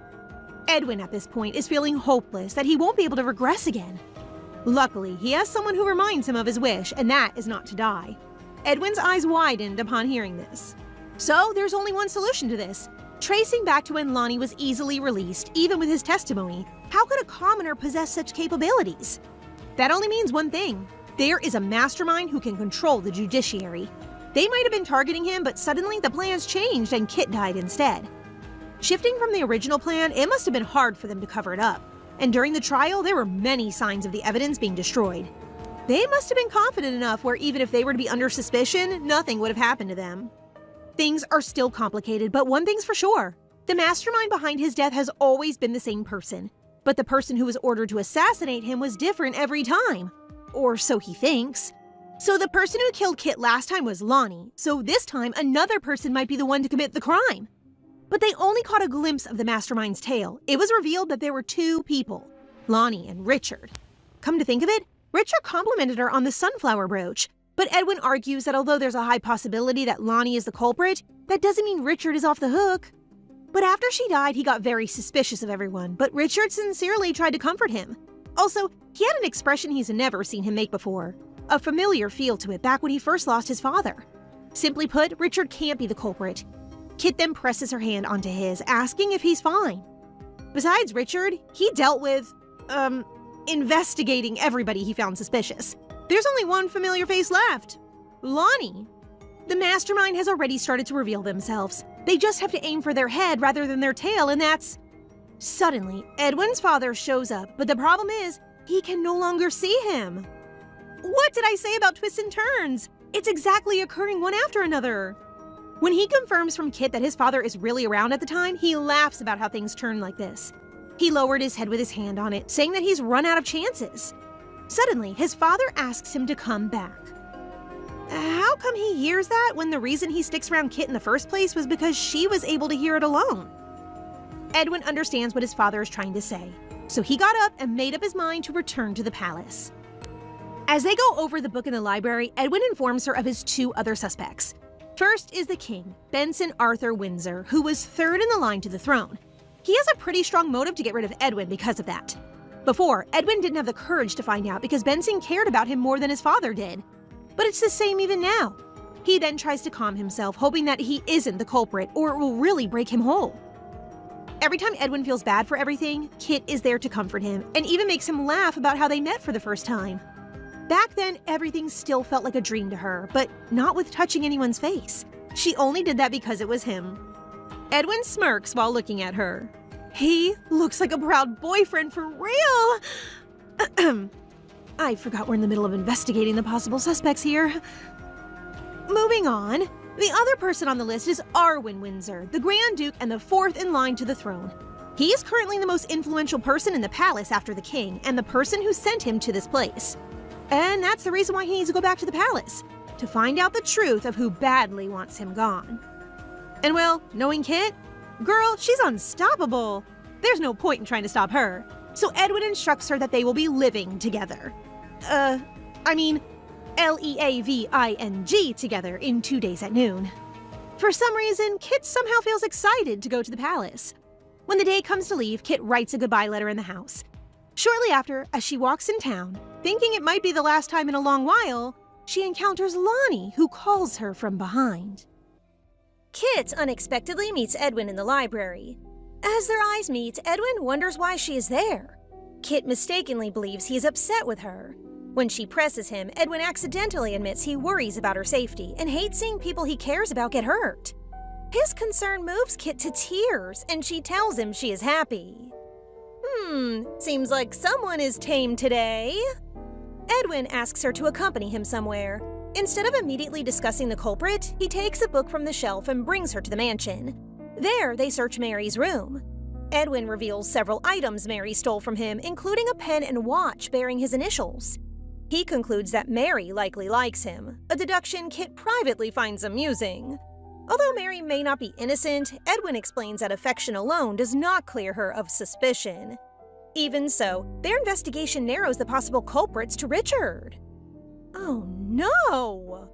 Edwin at this point is feeling hopeless that he won't be able to regress again. Luckily, he has someone who reminds him of his wish, and that is not to die. Edwin's eyes widened upon hearing this. So there's only one solution to this. Tracing back to when Lonnie was easily released, even with his testimony, how could a commoner possess such capabilities? That only means one thing. There is a mastermind who can control the judiciary. They might have been targeting him, but suddenly the plans changed and Kit died instead. Shifting from the original plan, it must have been hard for them to cover it up. And during the trial, there were many signs of the evidence being destroyed. They must have been confident enough where even if they were to be under suspicion, nothing would have happened to them. Things are still complicated, but one thing's for sure. The mastermind behind his death has always been the same person. But the person who was ordered to assassinate him was different every time. Or so he thinks. So the person who killed Kit last time was Lonnie, so this time another person might be the one to commit the crime. But they only caught a glimpse of the mastermind's tale. It was revealed that there were 2 people, Lonnie and Richard. Come to think of it, Richard complimented her on the sunflower brooch, but Edwin argues that although there's a high possibility that Lonnie is the culprit, that doesn't mean Richard is off the hook. But after she died, he got very suspicious of everyone, but Richard sincerely tried to comfort him. Also, he had an expression he's never seen him make before. A familiar feel to it back when he first lost his father. Simply put, Richard can't be the culprit. Kit then presses her hand onto his, asking if he's fine. Besides Richard, he dealt with, investigating everybody he found suspicious. There's only one familiar face left. Lonnie. The mastermind has already started to reveal themselves. They just have to aim for their head rather than their tail, and that's... Suddenly, Edwin's father shows up, but the problem is, he can no longer see him. What did I say about twists and turns? It's exactly occurring one after another. When he confirms from Kit that his father is really around at the time, he laughs about how things turn like this. He lowered his head with his hand on it, saying that he's run out of chances. Suddenly, his father asks him to come back. How come he hears that when the reason he sticks around Kit in the first place was because she was able to hear it alone? Edwin understands what his father is trying to say, so he got up and made up his mind to return to the palace. As they go over the book in the library, Edwin informs her of his 2 other suspects. First is the king, Benson Arthur Windsor, who was 3rd in the line to the throne. He has a pretty strong motive to get rid of Edwin because of that. Before, Edwin didn't have the courage to find out because Benson cared about him more than his father did. But it's the same even now. He then tries to calm himself, hoping that he isn't the culprit or it will really break him whole. Every time Edwin feels bad for everything, Kit is there to comfort him and even makes him laugh about how they met for the first time. Back then, everything still felt like a dream to her, but not with touching anyone's face. She only did that because it was him. Edwin smirks while looking at her. He looks like a proud boyfriend for real! I forgot we're in the middle of investigating the possible suspects here. Moving on, the other person on the list is Arwen Windsor, the Grand Duke and the 4th in line to the throne. He is currently the most influential person in the palace after the king and the person who sent him to this place. And that's the reason why he needs to go back to the palace, to find out the truth of who badly wants him gone. And well, knowing Kit, girl, she's unstoppable. There's no point in trying to stop her. So Edwin instructs her that they will be living together. Leaving together in 2 days at noon. For some reason, Kit somehow feels excited to go to the palace. When the day comes to leave, Kit writes a goodbye letter in the house. Shortly after, as she walks in town, thinking it might be the last time in a long while, she encounters Lonnie, who calls her from behind. Kit unexpectedly meets Edwin in the library. As their eyes meet, Edwin wonders why she is there. Kit mistakenly believes he is upset with her. When she presses him, Edwin accidentally admits he worries about her safety and hates seeing people he cares about get hurt. His concern moves Kit to tears, and she tells him she is happy. Seems like someone is tame today. Edwin asks her to accompany him somewhere. Instead of immediately discussing the culprit, he takes a book from the shelf and brings her to the mansion. There, they search Mary's room. Edwin reveals several items Mary stole from him, including a pen and watch bearing his initials. He concludes that Mary likely likes him, a deduction Kit privately finds amusing. Although Mary may not be innocent, Edwin explains that affection alone does not clear her of suspicion. Even so, their investigation narrows the possible culprits to Richard. Oh no!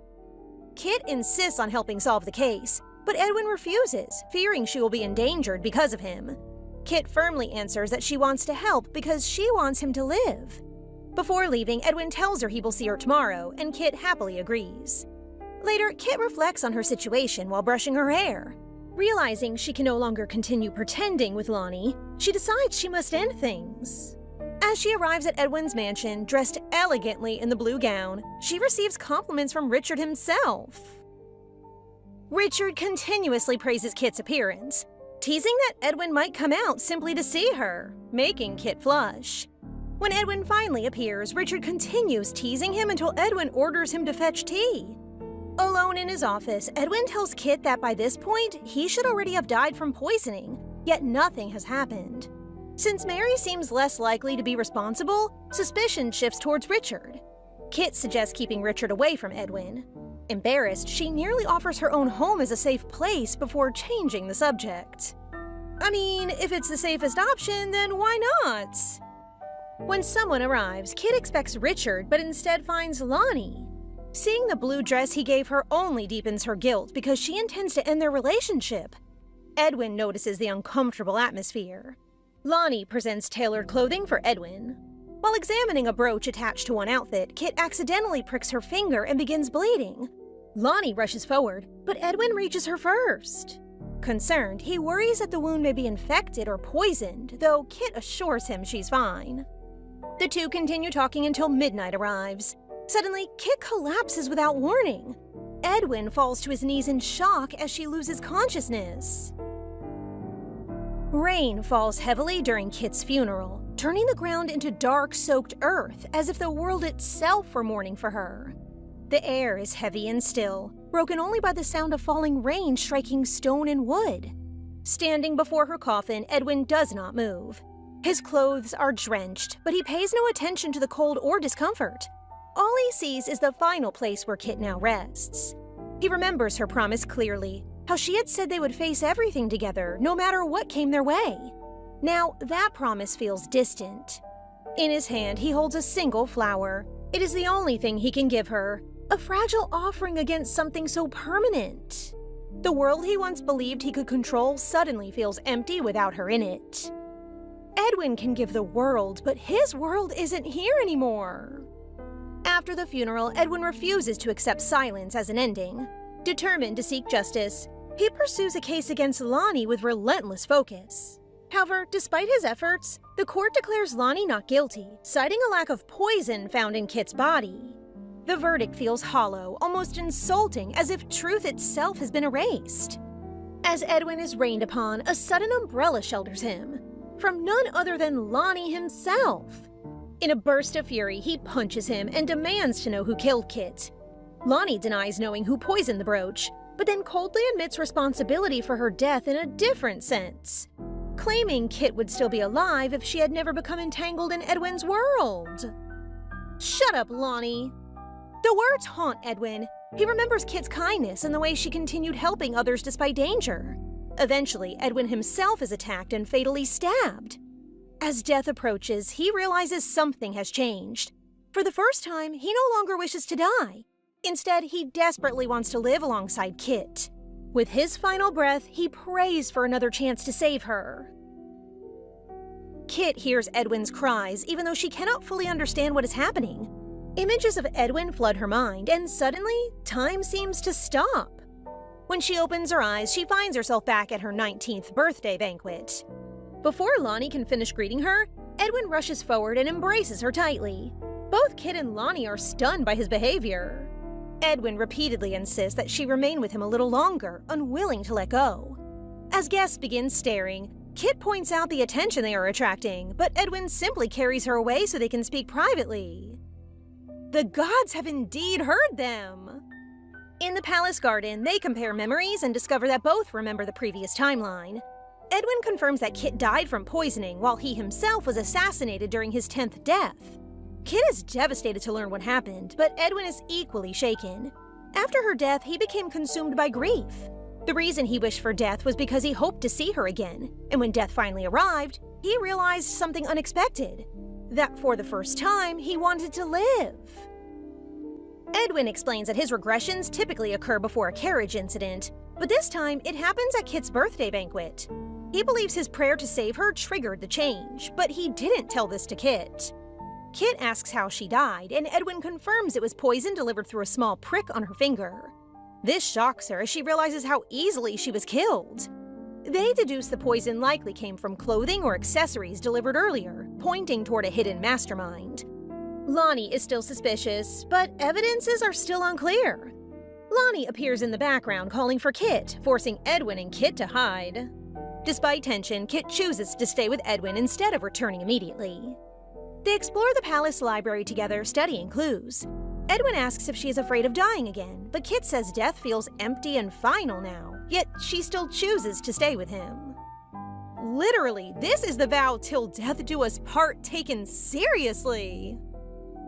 Kit insists on helping solve the case, but Edwin refuses, fearing she will be endangered because of him. Kit firmly answers that she wants to help because she wants him to live. Before leaving, Edwin tells her he will see her tomorrow, and Kit happily agrees. Later, Kit reflects on her situation while brushing her hair. Realizing she can no longer continue pretending with Lonnie, she decides she must end things. As she arrives at Edwin's mansion, dressed elegantly in the blue gown, she receives compliments from Richard himself. Richard continuously praises Kit's appearance, teasing that Edwin might come out simply to see her, making Kit flush. When Edwin finally appears, Richard continues teasing him until Edwin orders him to fetch tea. Alone in his office, Edwin tells Kit that by this point, he should already have died from poisoning, yet nothing has happened. Since Mary seems less likely to be responsible, suspicion shifts towards Richard. Kit suggests keeping Richard away from Edwin. Embarrassed, she nearly offers her own home as a safe place before changing the subject. I mean, if it's the safest option, then why not? When someone arrives, Kit expects Richard, but instead finds Lonnie. Seeing the blue dress he gave her only deepens her guilt because she intends to end their relationship. Edwin notices the uncomfortable atmosphere. Lonnie presents tailored clothing for Edwin. While examining a brooch attached to one outfit, Kit accidentally pricks her finger and begins bleeding. Lonnie rushes forward, but Edwin reaches her first. Concerned, he worries that the wound may be infected or poisoned, though Kit assures him she's fine. The two continue talking until midnight arrives. Suddenly, Kit collapses without warning. Edwin falls to his knees in shock as she loses consciousness. Rain falls heavily during Kit's funeral, turning the ground into dark, soaked earth as if the world itself were mourning for her. The air is heavy and still, broken only by the sound of falling rain striking stone and wood. Standing before her coffin, Edwin does not move. His clothes are drenched, but he pays no attention to the cold or discomfort. All he sees is the final place where Kit now rests. He remembers her promise clearly, how she had said they would face everything together, no matter what came their way. Now, that promise feels distant. In his hand, he holds a single flower. It is the only thing he can give her, a fragile offering against something so permanent. The world he once believed he could control suddenly feels empty without her in it. Edwin can give the world, but his world isn't here anymore. After the funeral, Edwin refuses to accept silence as an ending. Determined to seek justice, he pursues a case against Lonnie with relentless focus. However, despite his efforts, the court declares Lonnie not guilty, citing a lack of poison found in Kit's body. The verdict feels hollow, almost insulting, as if truth itself has been erased. As Edwin is rained upon, a sudden umbrella shelters him, from none other than Lonnie himself. In a burst of fury, he punches him and demands to know who killed Kit. Lonnie denies knowing who poisoned the brooch, but then coldly admits responsibility for her death in a different sense, claiming Kit would still be alive if she had never become entangled in Edwin's world. Shut up, Lonnie. The words haunt Edwin. He remembers Kit's kindness and the way she continued helping others despite danger. Eventually, Edwin himself is attacked and fatally stabbed. As death approaches, he realizes something has changed. For the first time, he no longer wishes to die. Instead, he desperately wants to live alongside Kit. With his final breath, he prays for another chance to save her. Kit hears Edwin's cries, even though she cannot fully understand what is happening. Images of Edwin flood her mind, and suddenly, time seems to stop. When she opens her eyes, she finds herself back at her 19th birthday banquet. Before Lonnie can finish greeting her, Edwin rushes forward and embraces her tightly. Both Kit and Lonnie are stunned by his behavior. Edwin repeatedly insists that she remain with him a little longer, unwilling to let go. As guests begin staring, Kit points out the attention they are attracting, but Edwin simply carries her away so they can speak privately. The gods have indeed heard them! In the palace garden, they compare memories and discover that both remember the previous timeline. Edwin confirms that Kit died from poisoning while he himself was assassinated during his 10th death. Kit is devastated to learn what happened, but Edwin is equally shaken. After her death, he became consumed by grief. The reason he wished for death was because he hoped to see her again, and when death finally arrived, he realized something unexpected. That for the first time, he wanted to live. Edwin explains that his regressions typically occur before a carriage incident, but this time it happens at Kit's birthday banquet. He believes his prayer to save her triggered the change, but he didn't tell this to Kit. Kit asks how she died, and Edwin confirms it was poison delivered through a small prick on her finger. This shocks her as she realizes how easily she was killed. They deduce the poison likely came from clothing or accessories delivered earlier, pointing toward a hidden mastermind. Lonnie is still suspicious, but evidences are still unclear. Lonnie appears in the background calling for Kit, forcing Edwin and Kit to hide. Despite tension, Kit chooses to stay with Edwin instead of returning immediately. They explore the palace library together, studying clues. Edwin asks if she is afraid of dying again, but Kit says death feels empty and final now, yet she still chooses to stay with him. Literally, this is the vow till death do us part taken seriously.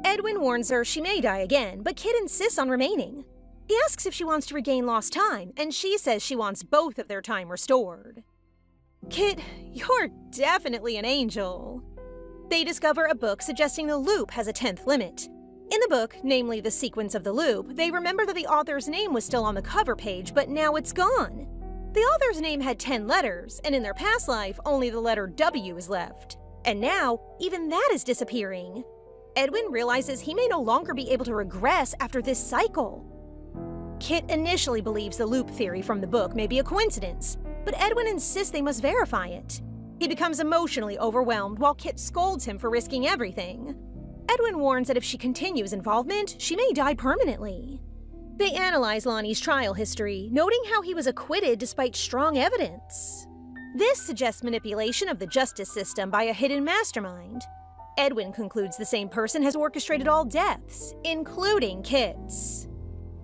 Edwin warns her she may die again, but Kit insists on remaining. He asks if she wants to regain lost time, and she says she wants both of their time restored. Kit, you're definitely an angel. They discover a book suggesting the loop has a 10th limit. In the book, namely the sequence of the loop, they remember that the author's name was still on the cover page, but now it's gone. The author's name had 10 letters, and in their past life, only the letter W is left. And now, even that is disappearing. Edwin realizes he may no longer be able to regress after this cycle. Kit initially believes the loop theory from the book may be a coincidence, but Edwin insists they must verify it. He becomes emotionally overwhelmed while Kit scolds him for risking everything. Edwin warns that if she continues involvement, she may die permanently. They analyze Lonnie's trial history, noting how he was acquitted despite strong evidence. This suggests manipulation of the justice system by a hidden mastermind. Edwin concludes the same person has orchestrated all deaths, including Kit's.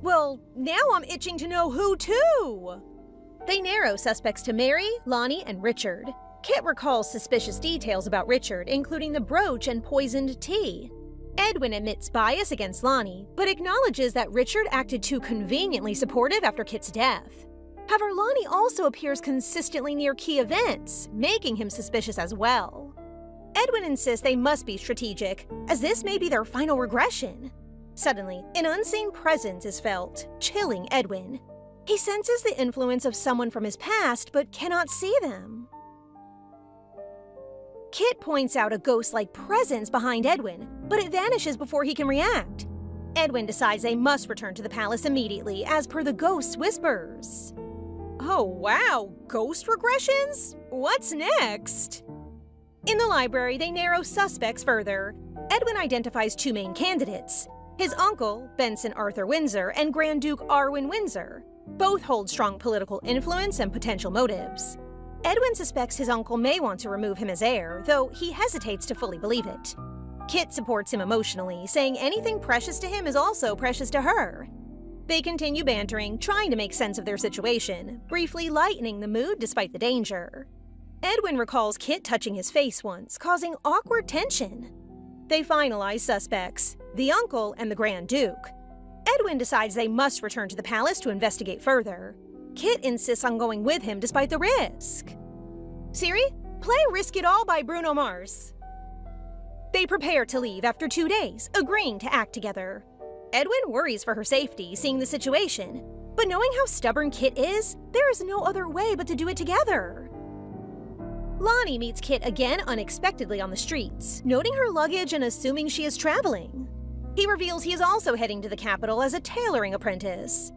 Well, now I'm itching to know who too! They narrow suspects to Mary, Lonnie, and Richard. Kit recalls suspicious details about Richard, including the brooch and poisoned tea. Edwin admits bias against Lonnie, but acknowledges that Richard acted too conveniently supportive after Kit's death. However, Lonnie also appears consistently near key events, making him suspicious as well. Edwin insists they must be strategic, as this may be their final regression. Suddenly, an unseen presence is felt, chilling Edwin. He senses the influence of someone from his past, but cannot see them. Kit points out a ghost-like presence behind Edwin, but it vanishes before he can react. Edwin decides they must return to the palace immediately, as per the ghost's whispers. Oh wow, ghost regressions? What's next? In the library, they narrow suspects further. Edwin identifies two main candidates: his uncle, Benson Arthur Windsor, and Grand Duke Arwen Windsor. Both hold strong political influence and potential motives. Edwin suspects his uncle may want to remove him as heir, though he hesitates to fully believe it. Kit supports him emotionally, saying anything precious to him is also precious to her. They continue bantering, trying to make sense of their situation, briefly lightening the mood despite the danger. Edwin recalls Kit touching his face once, causing awkward tension. They finalize suspects: the uncle and the Grand Duke. Edwin decides they must return to the palace to investigate further. Kit insists on going with him despite the risk. Siri, play Risk It All by Bruno Mars. They prepare to leave after 2 days, agreeing to act together. Edwin worries for her safety, seeing the situation, but knowing how stubborn Kit is, there is no other way but to do it together. Lonnie meets Kit again unexpectedly on the streets, noting her luggage and assuming she is traveling. He reveals he is also heading to the capital as a tailoring apprentice.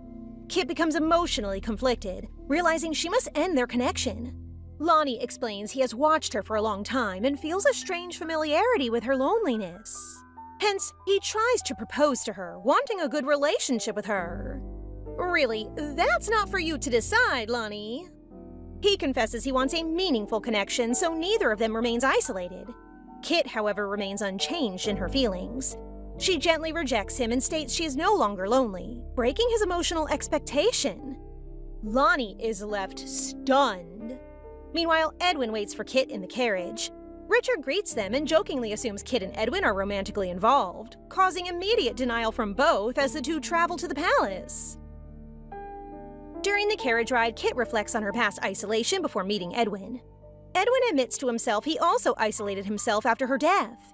Kit becomes emotionally conflicted, realizing she must end their connection. Lonnie explains he has watched her for a long time and feels a strange familiarity with her loneliness. Hence, he tries to propose to her, wanting a good relationship with her. Really, that's not for you to decide, Lonnie. He confesses he wants a meaningful connection, so neither of them remains isolated. Kit, however, remains unchanged in her feelings. She gently rejects him and states she is no longer lonely, breaking his emotional expectation. Lonnie is left stunned. Meanwhile, Edwin waits for Kit in the carriage. Richard greets them and jokingly assumes Kit and Edwin are romantically involved, causing immediate denial from both as the two travel to the palace. During the carriage ride, Kit reflects on her past isolation before meeting Edwin. Edwin admits to himself he also isolated himself after her death.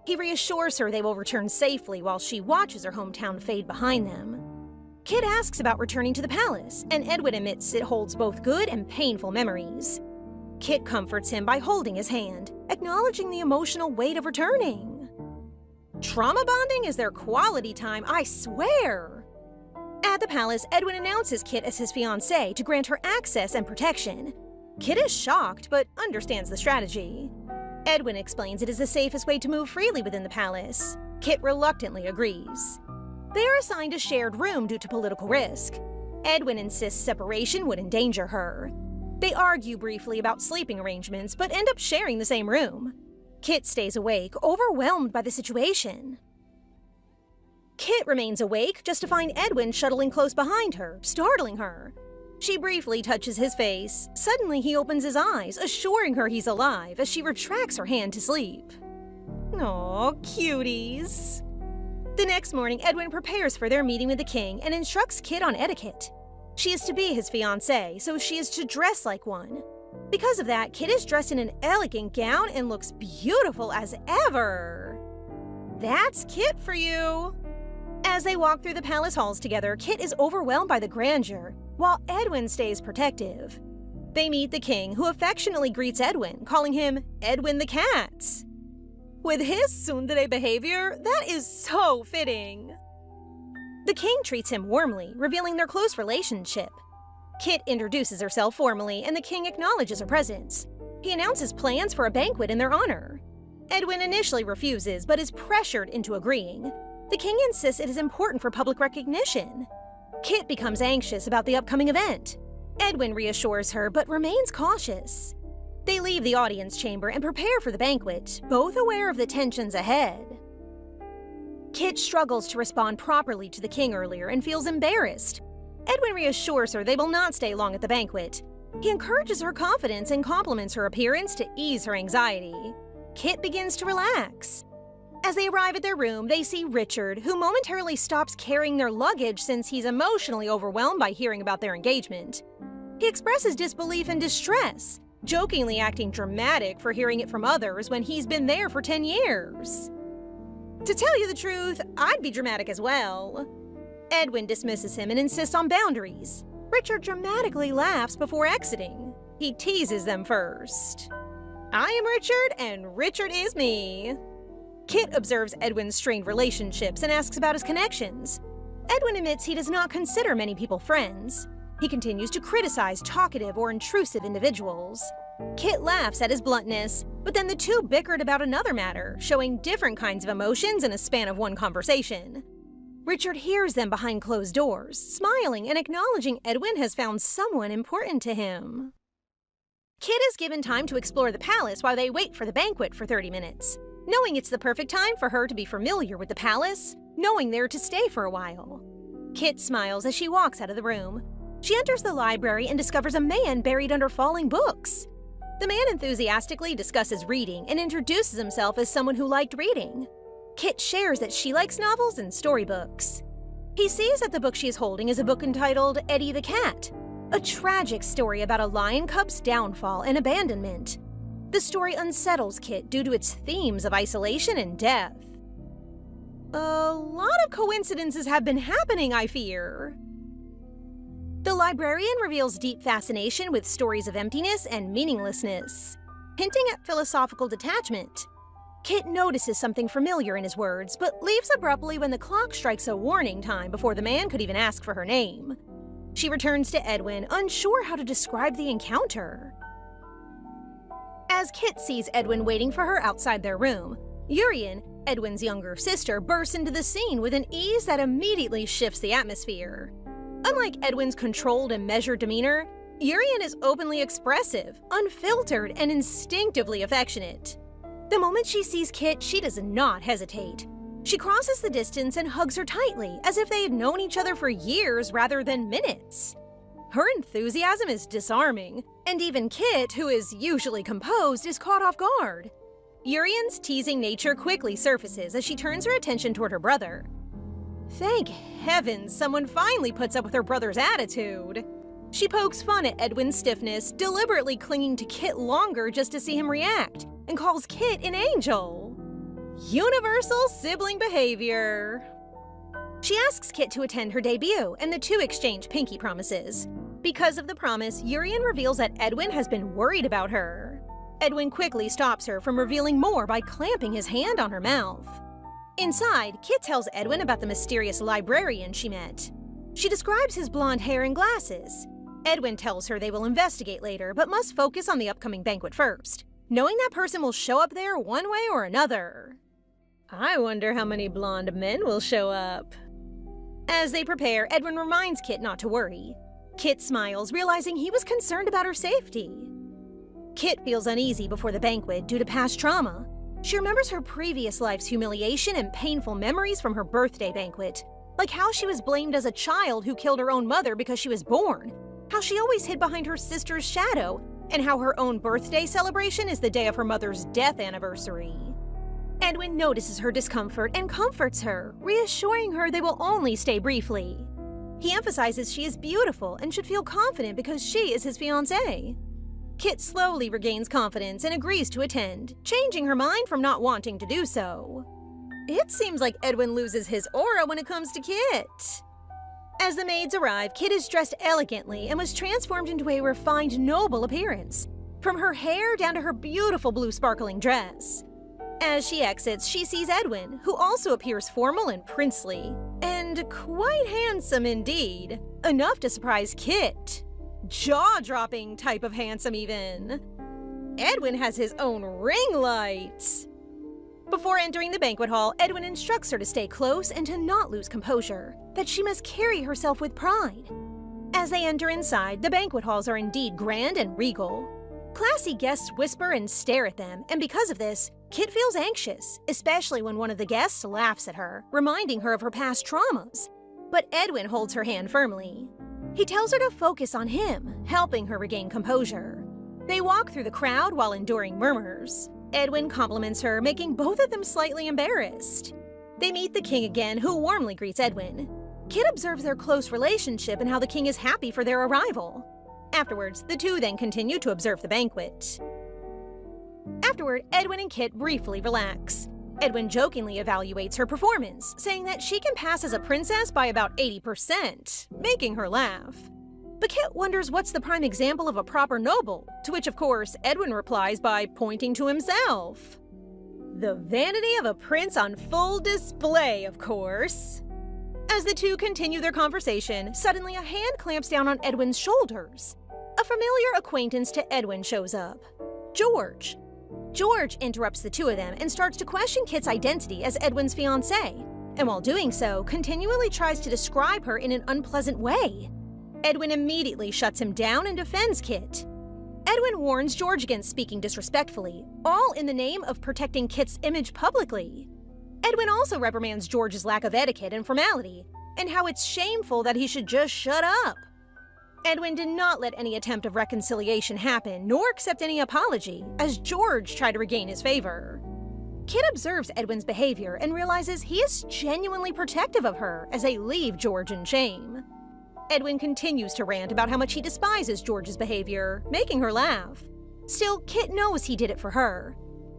He reassures her they will return safely while she watches her hometown fade behind them. Kit asks about returning to the palace, and Edwin admits it holds both good and painful memories. Kit comforts him by holding his hand, acknowledging the emotional weight of returning. Trauma bonding is their quality time, I swear! At the palace, Edwin announces Kit as his fiancée to grant her access and protection. Kit is shocked, but understands the strategy. Edwin explains it is the safest way to move freely within the palace. Kit reluctantly agrees. They are assigned a shared room due to political risk. Edwin insists separation would endanger her. They argue briefly about sleeping arrangements, but end up sharing the same room. Kit stays awake, overwhelmed by the situation. Kit remains awake just to find Edwin shuttling close behind her, startling her. She briefly touches his face. Suddenly, he opens his eyes, assuring her he's alive as she retracts her hand to sleep. Aw, cuties. The next morning, Edwin prepares for their meeting with the king and instructs Kit on etiquette. She is to be his fiancée, so she is to dress like one. Because of that, Kit is dressed in an elegant gown and looks beautiful as ever. That's Kit for you. As they walk through the palace halls together, Kit is overwhelmed by the grandeur, while Edwin stays protective. They meet the king, who affectionately greets Edwin, calling him Edwin the Cat. With his tsundere behavior, that is so fitting. The king treats him warmly, revealing their close relationship. Kit introduces herself formally, and the king acknowledges her presence. He announces plans for a banquet in their honor. Edwin initially refuses, but is pressured into agreeing. The king insists it is important for public recognition. Kit becomes anxious about the upcoming event. Edwin reassures her, but remains cautious. They leave the audience chamber and prepare for the banquet, both aware of the tensions ahead. Kit struggles to respond properly to the king earlier and feels embarrassed. Edwin reassures her they will not stay long at the banquet. He encourages her confidence and compliments her appearance to ease her anxiety. Kit begins to relax. As they arrive at their room, they see Richard, who momentarily stops carrying their luggage since he's emotionally overwhelmed by hearing about their engagement. He expresses disbelief and distress, jokingly acting dramatic for hearing it from others when he's been there for 10 years. To tell you the truth, I'd be dramatic as well. Edwin dismisses him and insists on boundaries. Richard dramatically laughs before exiting. He teases them first. I am Richard, and Richard is me. Kit observes Edwin's strained relationships and asks about his connections. Edwin admits he does not consider many people friends. He continues to criticize talkative or intrusive individuals. Kit laughs at his bluntness, but then the two bickered about another matter, showing different kinds of emotions in a span of one conversation. Richard hears them behind closed doors, smiling and acknowledging Edwin has found someone important to him. Kit is given time to explore the palace while they wait for the banquet for 30 minutes. Knowing it's the perfect time for her to be familiar with the palace, knowing they're to stay for a while. Kit smiles as she walks out of the room. She enters the library and discovers a man buried under falling books. The man enthusiastically discusses reading and introduces himself as someone who liked reading. Kit shares that she likes novels and storybooks. He sees that the book she is holding is a book entitled Eddie the Cat, a tragic story about a lion cub's downfall and abandonment. The story unsettles Kit due to its themes of isolation and death. A lot of coincidences have been happening, I fear. The librarian reveals deep fascination with stories of emptiness and meaninglessness, hinting at philosophical detachment. Kit notices something familiar in his words, but leaves abruptly when the clock strikes a warning time before the man could even ask for her name. She returns to Edwin, unsure how to describe the encounter. As Kit sees Edwin waiting for her outside their room, Urian, Edwin's younger sister, bursts into the scene with an ease that immediately shifts the atmosphere. Unlike Edwin's controlled and measured demeanor, Urian is openly expressive, unfiltered, and instinctively affectionate. The moment she sees Kit, she does not hesitate. She crosses the distance and hugs her tightly, as if they had known each other for years rather than minutes. Her enthusiasm is disarming, and even Kit, who is usually composed, is caught off guard. Urian's teasing nature quickly surfaces as she turns her attention toward her brother. Thank heavens someone finally puts up with her brother's attitude. She pokes fun at Edwin's stiffness, deliberately clinging to Kit longer just to see him react, and calls Kit an angel. Universal sibling behavior. She asks Kit to attend her debut, and the two exchange pinky promises. Because of the promise, Urian reveals that Edwin has been worried about her. Edwin quickly stops her from revealing more by clamping his hand on her mouth. Inside, Kit tells Edwin about the mysterious librarian she met. She describes his blonde hair and glasses. Edwin tells her they will investigate later, but must focus on the upcoming banquet first, knowing that person will show up there one way or another. I wonder how many blonde men will show up. As they prepare, Edwin reminds Kit not to worry. Kit smiles, realizing he was concerned about her safety. Kit feels uneasy before the banquet due to past trauma. She remembers her previous life's humiliation and painful memories from her birthday banquet, like how she was blamed as a child who killed her own mother because she was born, how she always hid behind her sister's shadow, and how her own birthday celebration is the day of her mother's death anniversary. Edwin notices her discomfort and comforts her, reassuring her they will only stay briefly. He emphasizes she is beautiful and should feel confident because she is his fiancée. Kit slowly regains confidence and agrees to attend, changing her mind from not wanting to do so. It seems like Edwin loses his aura when it comes to Kit. As the maids arrive, Kit is dressed elegantly and was transformed into a refined, noble appearance, from her hair down to her beautiful blue sparkling dress. As she exits, she sees Edwin, who also appears formal and princely, and quite handsome indeed, enough to surprise Kit. Jaw-dropping type of handsome even. Edwin has his own ring light. Before entering the banquet hall, Edwin instructs her to stay close and to not lose composure, that she must carry herself with pride. As they enter inside, the banquet halls are indeed grand and regal. Classy guests whisper and stare at them, and because of this, Kit feels anxious, especially when one of the guests laughs at her, reminding her of her past traumas. But Edwin holds her hand firmly. He tells her to focus on him, helping her regain composure. They walk through the crowd while enduring murmurs. Edwin compliments her, making both of them slightly embarrassed. They meet the king again, who warmly greets Edwin. Kit observes their close relationship and how the king is happy for their arrival. Afterwards, the two then continue to observe the banquet. Afterward, Edwin and Kit briefly relax. Edwin jokingly evaluates her performance, saying that she can pass as a princess by about 80%, making her laugh. But Kit wonders what's the prime example of a proper noble, to which, of course, Edwin replies by pointing to himself. The vanity of a prince on full display, of course. As the two continue their conversation, suddenly a hand clamps down on Edwin's shoulders. A familiar acquaintance to Edwin shows up. George. George interrupts the two of them and starts to question Kit's identity as Edwin's fiancée, and while doing so, continually tries to describe her in an unpleasant way. Edwin immediately shuts him down and defends Kit. Edwin warns George against speaking disrespectfully, all in the name of protecting Kit's image publicly. Edwin also reprimands George's lack of etiquette and formality, and how it's shameful that he should just shut up. Edwin did not let any attempt of reconciliation happen, nor accept any apology, as George tried to regain his favor. Kit observes Edwin's behavior and realizes he is genuinely protective of her as they leave George in shame. Edwin continues to rant about how much he despises George's behavior, making her laugh. Still, Kit knows he did it for her.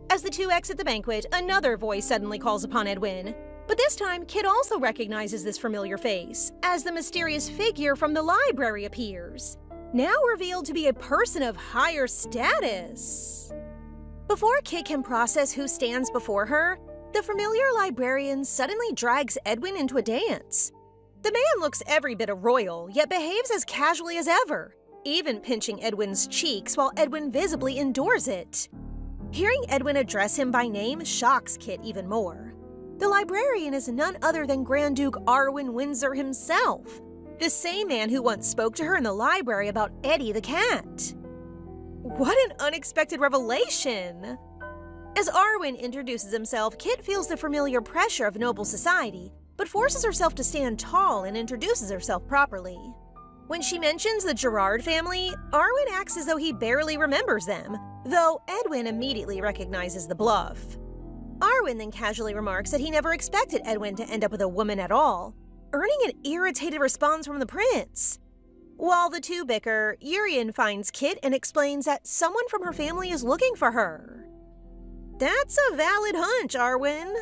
As the two exit the banquet, another voice suddenly calls upon Edwin. But this time, Kit also recognizes this familiar face, as the mysterious figure from the library appears, now revealed to be a person of higher status. Before Kit can process who stands before her, the familiar librarian suddenly drags Edwin into a dance. The man looks every bit a royal, yet behaves as casually as ever, even pinching Edwin's cheeks while Edwin visibly endures it. Hearing Edwin address him by name shocks Kit even more. The librarian is none other than Grand Duke Arwen Windsor himself, the same man who once spoke to her in the library about Eddie the cat. What an unexpected revelation! As Arwen introduces himself, Kit feels the familiar pressure of noble society, but forces herself to stand tall and introduces herself properly. When she mentions the Gerard family, Arwen acts as though he barely remembers them, though Edwin immediately recognizes the bluff. Arwen then casually remarks that he never expected Edwin to end up with a woman at all, earning an irritated response from the prince. While the two bicker, Urian finds Kit and explains that someone from her family is looking for her. That's a valid hunch, Arwen.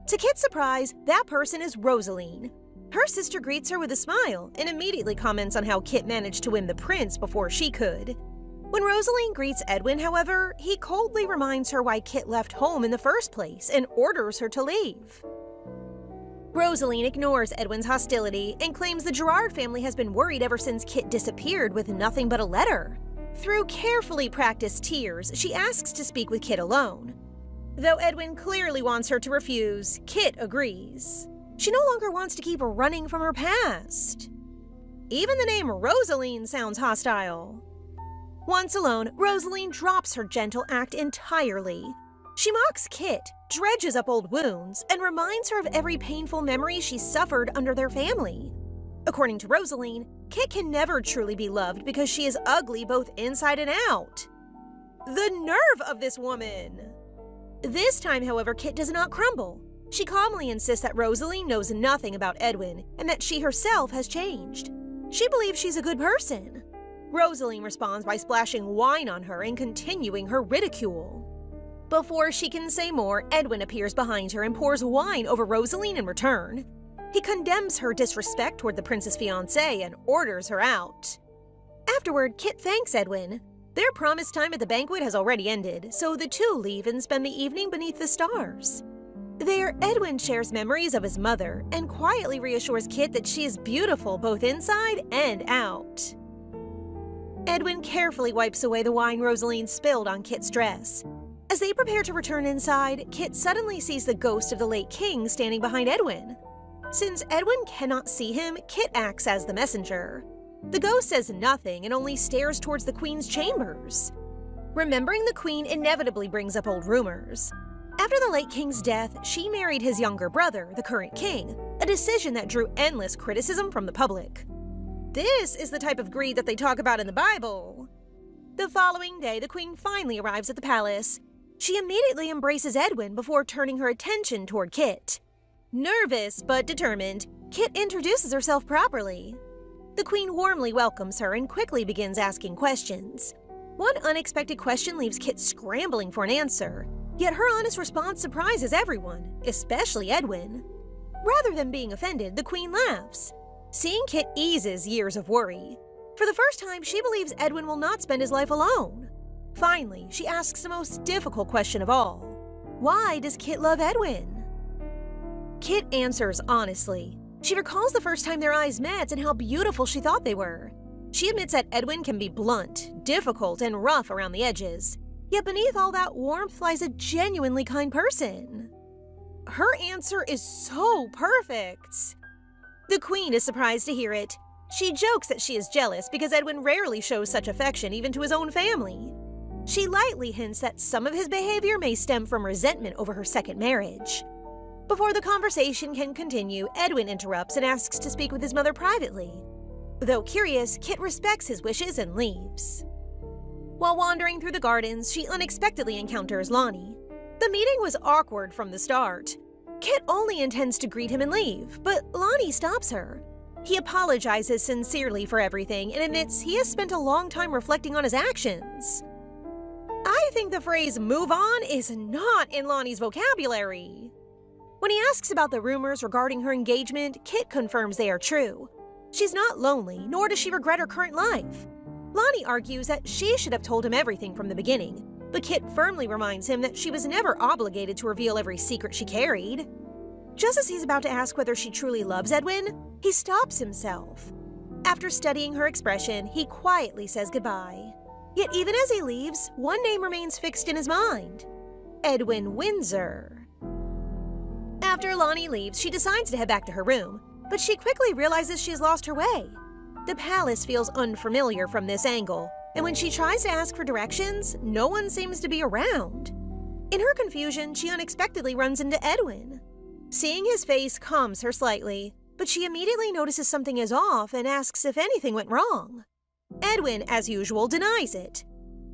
To Kit's surprise, that person is Rosaline. Her sister greets her with a smile and immediately comments on how Kit managed to win the prince before she could. When Rosaline greets Edwin, however, he coldly reminds her why Kit left home in the first place and orders her to leave. Rosaline ignores Edwin's hostility and claims the Gerard family has been worried ever since Kit disappeared with nothing but a letter. Through carefully practiced tears, she asks to speak with Kit alone. Though Edwin clearly wants her to refuse, Kit agrees. She no longer wants to keep running from her past. Even the name Rosaline sounds hostile. Once alone, Rosaline drops her gentle act entirely. She mocks Kit, dredges up old wounds, and reminds her of every painful memory she suffered under their family. According to Rosaline, Kit can never truly be loved because she is ugly both inside and out. The nerve of this woman! This time, however, Kit does not crumble. She calmly insists that Rosaline knows nothing about Edwin and that she herself has changed. She believes she's a good person. Rosaline responds by splashing wine on her and continuing her ridicule. Before she can say more, Edwin appears behind her and pours wine over Rosaline in return. He condemns her disrespect toward the prince's fiancé and orders her out. Afterward, Kit thanks Edwin. Their promised time at the banquet has already ended, so the two leave and spend the evening beneath the stars. There, Edwin shares memories of his mother and quietly reassures Kit that she is beautiful both inside and out. Edwin carefully wipes away the wine Rosaline spilled on Kit's dress. As they prepare to return inside, Kit suddenly sees the ghost of the late king standing behind Edwin. Since Edwin cannot see him, Kit acts as the messenger. The ghost says nothing and only stares towards the queen's chambers. Remembering the queen inevitably brings up old rumors. After the late king's death, she married his younger brother, the current king, a decision that drew endless criticism from the public. This is the type of greed that they talk about in the Bible. The following day, the queen finally arrives at the palace. She immediately embraces Edwin before turning her attention toward Kit. Nervous but determined, Kit introduces herself properly. The queen warmly welcomes her and quickly begins asking questions. One unexpected question leaves Kit scrambling for an answer, yet her honest response surprises everyone, especially Edwin. Rather than being offended, the queen laughs. Seeing Kit eases years of worry. For the first time, she believes Edwin will not spend his life alone. Finally, she asks the most difficult question of all. Why does Kit love Edwin? Kit answers honestly. She recalls the first time their eyes met and how beautiful she thought they were. She admits that Edwin can be blunt, difficult, and rough around the edges. Yet beneath all that warmth lies a genuinely kind person. Her answer is so perfect. The queen is surprised to hear it. She jokes that she is jealous because Edwin rarely shows such affection even to his own family. She lightly hints that some of his behavior may stem from resentment over her second marriage. Before the conversation can continue, Edwin interrupts and asks to speak with his mother privately. Though curious, Kit respects his wishes and leaves. While wandering through the gardens, she unexpectedly encounters Lonnie. The meeting was awkward from the start. Kit only intends to greet him and leave, but Lonnie stops her. He apologizes sincerely for everything and admits he has spent a long time reflecting on his actions. I think the phrase "move on" is not in Lonnie's vocabulary. When he asks about the rumors regarding her engagement, Kit confirms they are true. She's not lonely, nor does she regret her current life. Lonnie argues that she should have told him everything from the beginning. But Kit firmly reminds him that she was never obligated to reveal every secret she carried. Just as he's about to ask whether she truly loves Edwin, he stops himself. After studying her expression, he quietly says goodbye. Yet even as he leaves, one name remains fixed in his mind: Edwin Windsor. After Lonnie leaves, she decides to head back to her room, but she quickly realizes she has lost her way. The palace feels unfamiliar from this angle, and when she tries to ask for directions, no one seems to be around. In her confusion, she unexpectedly runs into Edwin. Seeing his face calms her slightly, but she immediately notices something is off and asks if anything went wrong. Edwin, as usual, denies it.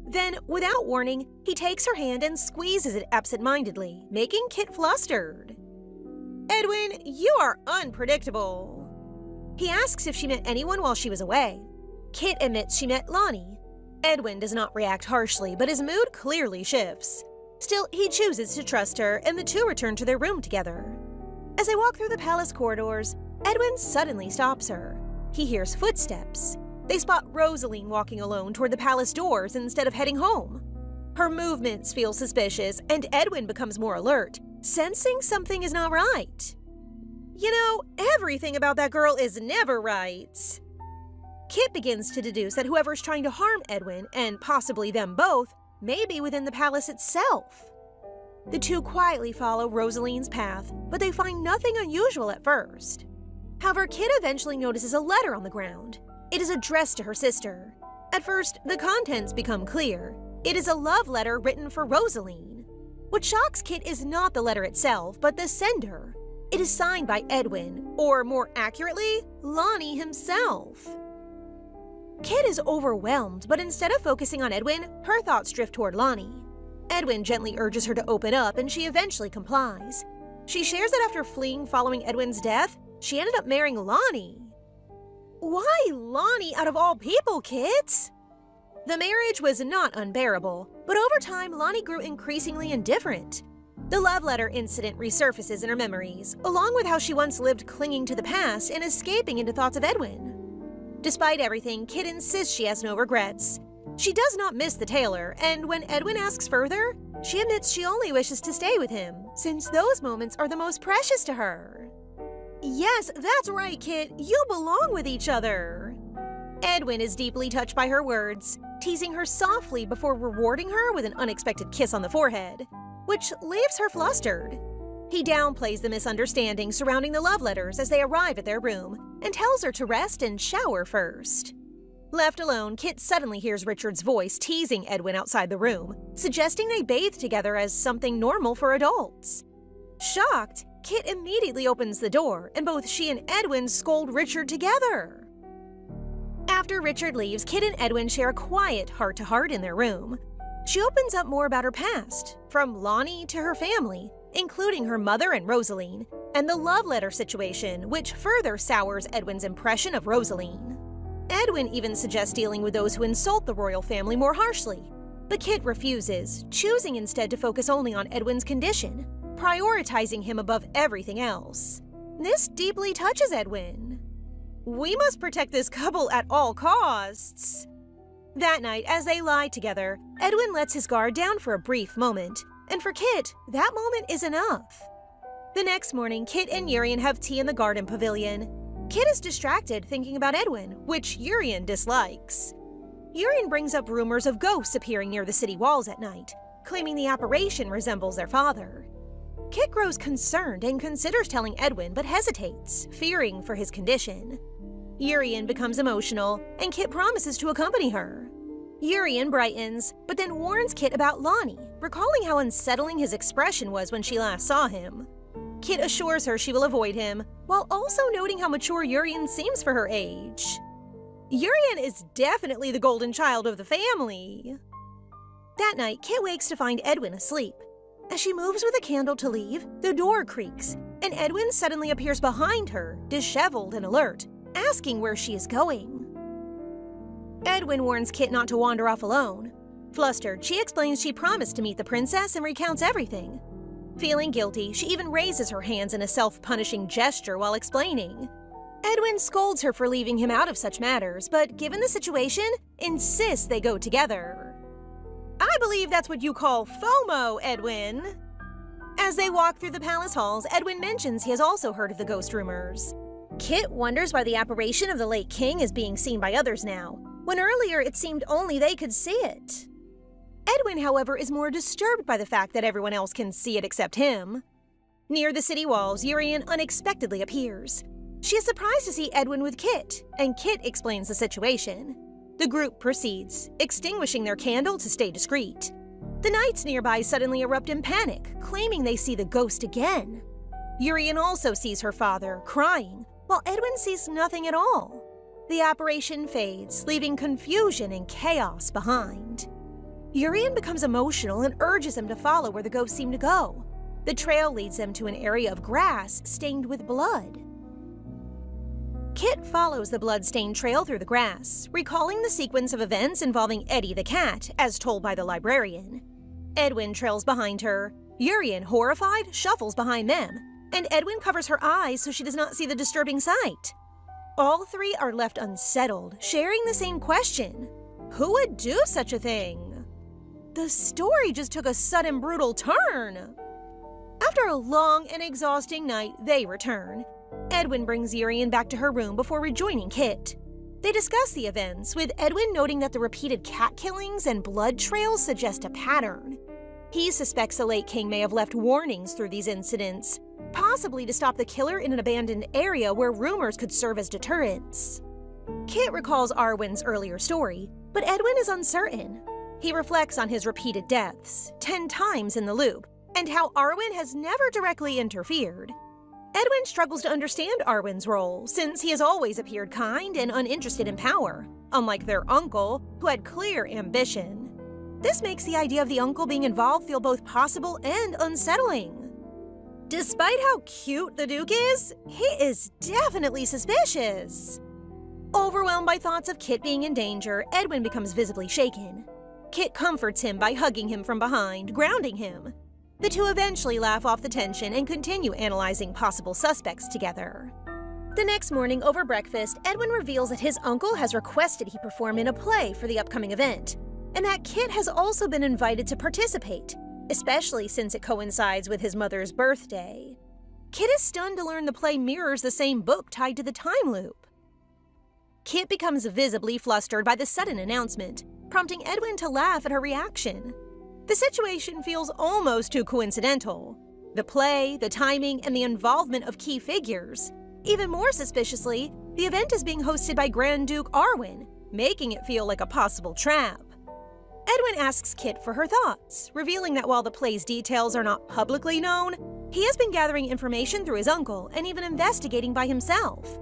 Then, without warning, he takes her hand and squeezes it absent-mindedly, making Kit flustered. "Edwin, you are unpredictable." He asks if she met anyone while she was away. Kit admits she met Lonnie. Edwin does not react harshly, but his mood clearly shifts. Still, he chooses to trust her, and the two return to their room together. As they walk through the palace corridors, Edwin suddenly stops her. He hears footsteps. They spot Rosaline walking alone toward the palace doors instead of heading home. Her movements feel suspicious, and Edwin becomes more alert, sensing something is not right. You know, everything about that girl is never right. Kit begins to deduce that whoever's trying to harm Edwin, and possibly them both, may be within the palace itself. The two quietly follow Rosaline's path, but they find nothing unusual at first. However, Kit eventually notices a letter on the ground. It is addressed to her sister. At first, the contents become clear. It is a love letter written for Rosaline. What shocks Kit is not the letter itself, but the sender. It is signed by Edwin, or more accurately, Lonnie himself. Kit is overwhelmed, but instead of focusing on Edwin, her thoughts drift toward Lonnie. Edwin gently urges her to open up, and she eventually complies. She shares that after fleeing following Edwin's death, she ended up marrying Lonnie. Why Lonnie out of all people, Kit? The marriage was not unbearable, but over time, Lonnie grew increasingly indifferent. The love letter incident resurfaces in her memories, along with how she once lived clinging to the past and escaping into thoughts of Edwin. Despite everything, Kit insists she has no regrets. She does not miss the tailor, and when Edwin asks further, she admits she only wishes to stay with him, since those moments are the most precious to her. Yes, that's right, Kit. You belong with each other. Edwin is deeply touched by her words, teasing her softly before rewarding her with an unexpected kiss on the forehead, which leaves her flustered. He downplays the misunderstanding surrounding the love letters as they arrive at their room and tells her to rest and shower first. Left alone, Kit suddenly hears Richard's voice teasing Edwin outside the room, suggesting they bathe together as something normal for adults. Shocked, Kit immediately opens the door, and both she and Edwin scold Richard together. After Richard leaves, Kit and Edwin share a quiet heart-to-heart in their room. She opens up more about her past, from Lonnie to her family, including her mother and Rosaline, and the love letter situation, which further sours Edwin's impression of Rosaline. Edwin even suggests dealing with those who insult the royal family more harshly, but Kit refuses, choosing instead to focus only on Edwin's condition, prioritizing him above everything else. This deeply touches Edwin. We must protect this couple at all costs. That night, as they lie together, Edwin lets his guard down for a brief moment, and for Kit, that moment is enough. The next morning, Kit and Urian have tea in the garden pavilion. Kit is distracted thinking about Edwin, which Urian dislikes. Urian brings up rumors of ghosts appearing near the city walls at night, claiming the apparition resembles their father. Kit grows concerned and considers telling Edwin but hesitates, fearing for his condition. Urian becomes emotional, and Kit promises to accompany her. Urian brightens, but then warns Kit about Lonnie, recalling how unsettling his expression was when she last saw him. Kit assures her she will avoid him, while also noting how mature Urian seems for her age. Urian is definitely the golden child of the family. That night, Kit wakes to find Edwin asleep. As she moves with a candle to leave, the door creaks, and Edwin suddenly appears behind her, disheveled and alert, asking where she is going. Edwin warns Kit not to wander off alone. Flustered, she explains she promised to meet the princess and recounts everything. Feeling guilty, she even raises her hands in a self-punishing gesture while explaining. Edwin scolds her for leaving him out of such matters, but given the situation, insists they go together. I believe that's what you call FOMO, Edwin. As they walk through the palace halls, Edwin mentions he has also heard of the ghost rumors. Kit wonders why the apparition of the late king is being seen by others now, when earlier it seemed only they could see it. Edwin, however, is more disturbed by the fact that everyone else can see it except him. Near the city walls, Urian unexpectedly appears. She is surprised to see Edwin with Kit, and Kit explains the situation. The group proceeds, extinguishing their candle to stay discreet. The knights nearby suddenly erupt in panic, claiming they see the ghost again. Urian also sees her father, crying, while Edwin sees nothing at all. The apparition fades, leaving confusion and chaos behind. Urian becomes emotional and urges them to follow where the ghosts seem to go. The trail leads them to an area of grass stained with blood. Kit follows the blood-stained trail through the grass, recalling the sequence of events involving Eddie the cat, as told by the librarian. Edwin trails behind her. Urian, horrified, shuffles behind them, and Edwin covers her eyes so she does not see the disturbing sight. All three are left unsettled, sharing the same question. Who would do such a thing? The story just took a sudden brutal turn. After a long and exhausting night, they return. Edwin brings Urian back to her room before rejoining Kit. They discuss the events, with Edwin noting that the repeated cat killings and blood trails suggest a pattern. He suspects the late king may have left warnings through these incidents, possibly to stop the killer in an abandoned area where rumors could serve as deterrents. Kit recalls Arwen's earlier story, but Edwin is uncertain. He reflects on his repeated deaths, 10 times in the loop, and how Arwen has never directly interfered. Edwin struggles to understand Arwen's role, since he has always appeared kind and uninterested in power, unlike their uncle, who had clear ambition. This makes the idea of the uncle being involved feel both possible and unsettling. Despite how cute the Duke is, he is definitely suspicious. Overwhelmed by thoughts of Kit being in danger, Edwin becomes visibly shaken. Kit comforts him by hugging him from behind, grounding him. The two eventually laugh off the tension and continue analyzing possible suspects together. The next morning, over breakfast, Edwin reveals that his uncle has requested he perform in a play for the upcoming event, and that Kit has also been invited to participate, especially since it coincides with his mother's birthday. Kit is stunned to learn the play mirrors the same book tied to the time loop. Kit becomes visibly flustered by the sudden announcement, prompting Edwin to laugh at her reaction. The situation feels almost too coincidental. The play, the timing, and the involvement of key figures. Even more suspiciously, the event is being hosted by Grand Duke Arwen, making it feel like a possible trap. Edwin asks Kit for her thoughts, revealing that while the play's details are not publicly known, he has been gathering information through his uncle and even investigating by himself.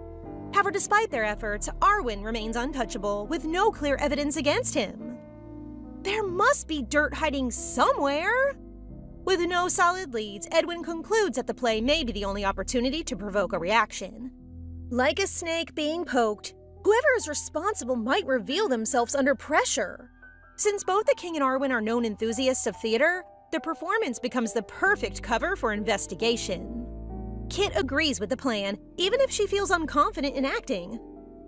However, despite their efforts, Arwen remains untouchable with no clear evidence against him. There must be dirt hiding somewhere. With no solid leads, Edwin concludes that the play may be the only opportunity to provoke a reaction. Like a snake being poked, whoever is responsible might reveal themselves under pressure. Since both the king and Arwen are known enthusiasts of theater, the performance becomes the perfect cover for investigation. Kit agrees with the plan, even if she feels unconfident in acting.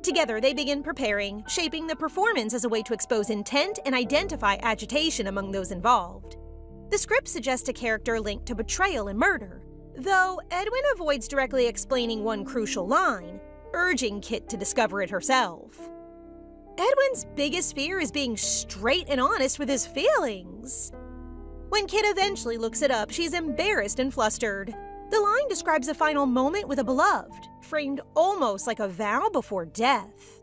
Together, they begin preparing, shaping the performance as a way to expose intent and identify agitation among those involved. The script suggests a character linked to betrayal and murder, though Edwin avoids directly explaining one crucial line, urging Kit to discover it herself. Edwin's biggest fear is being straight and honest with his feelings. When Kit eventually looks it up, she's embarrassed and flustered. The line describes a final moment with a beloved, framed almost like a vow before death.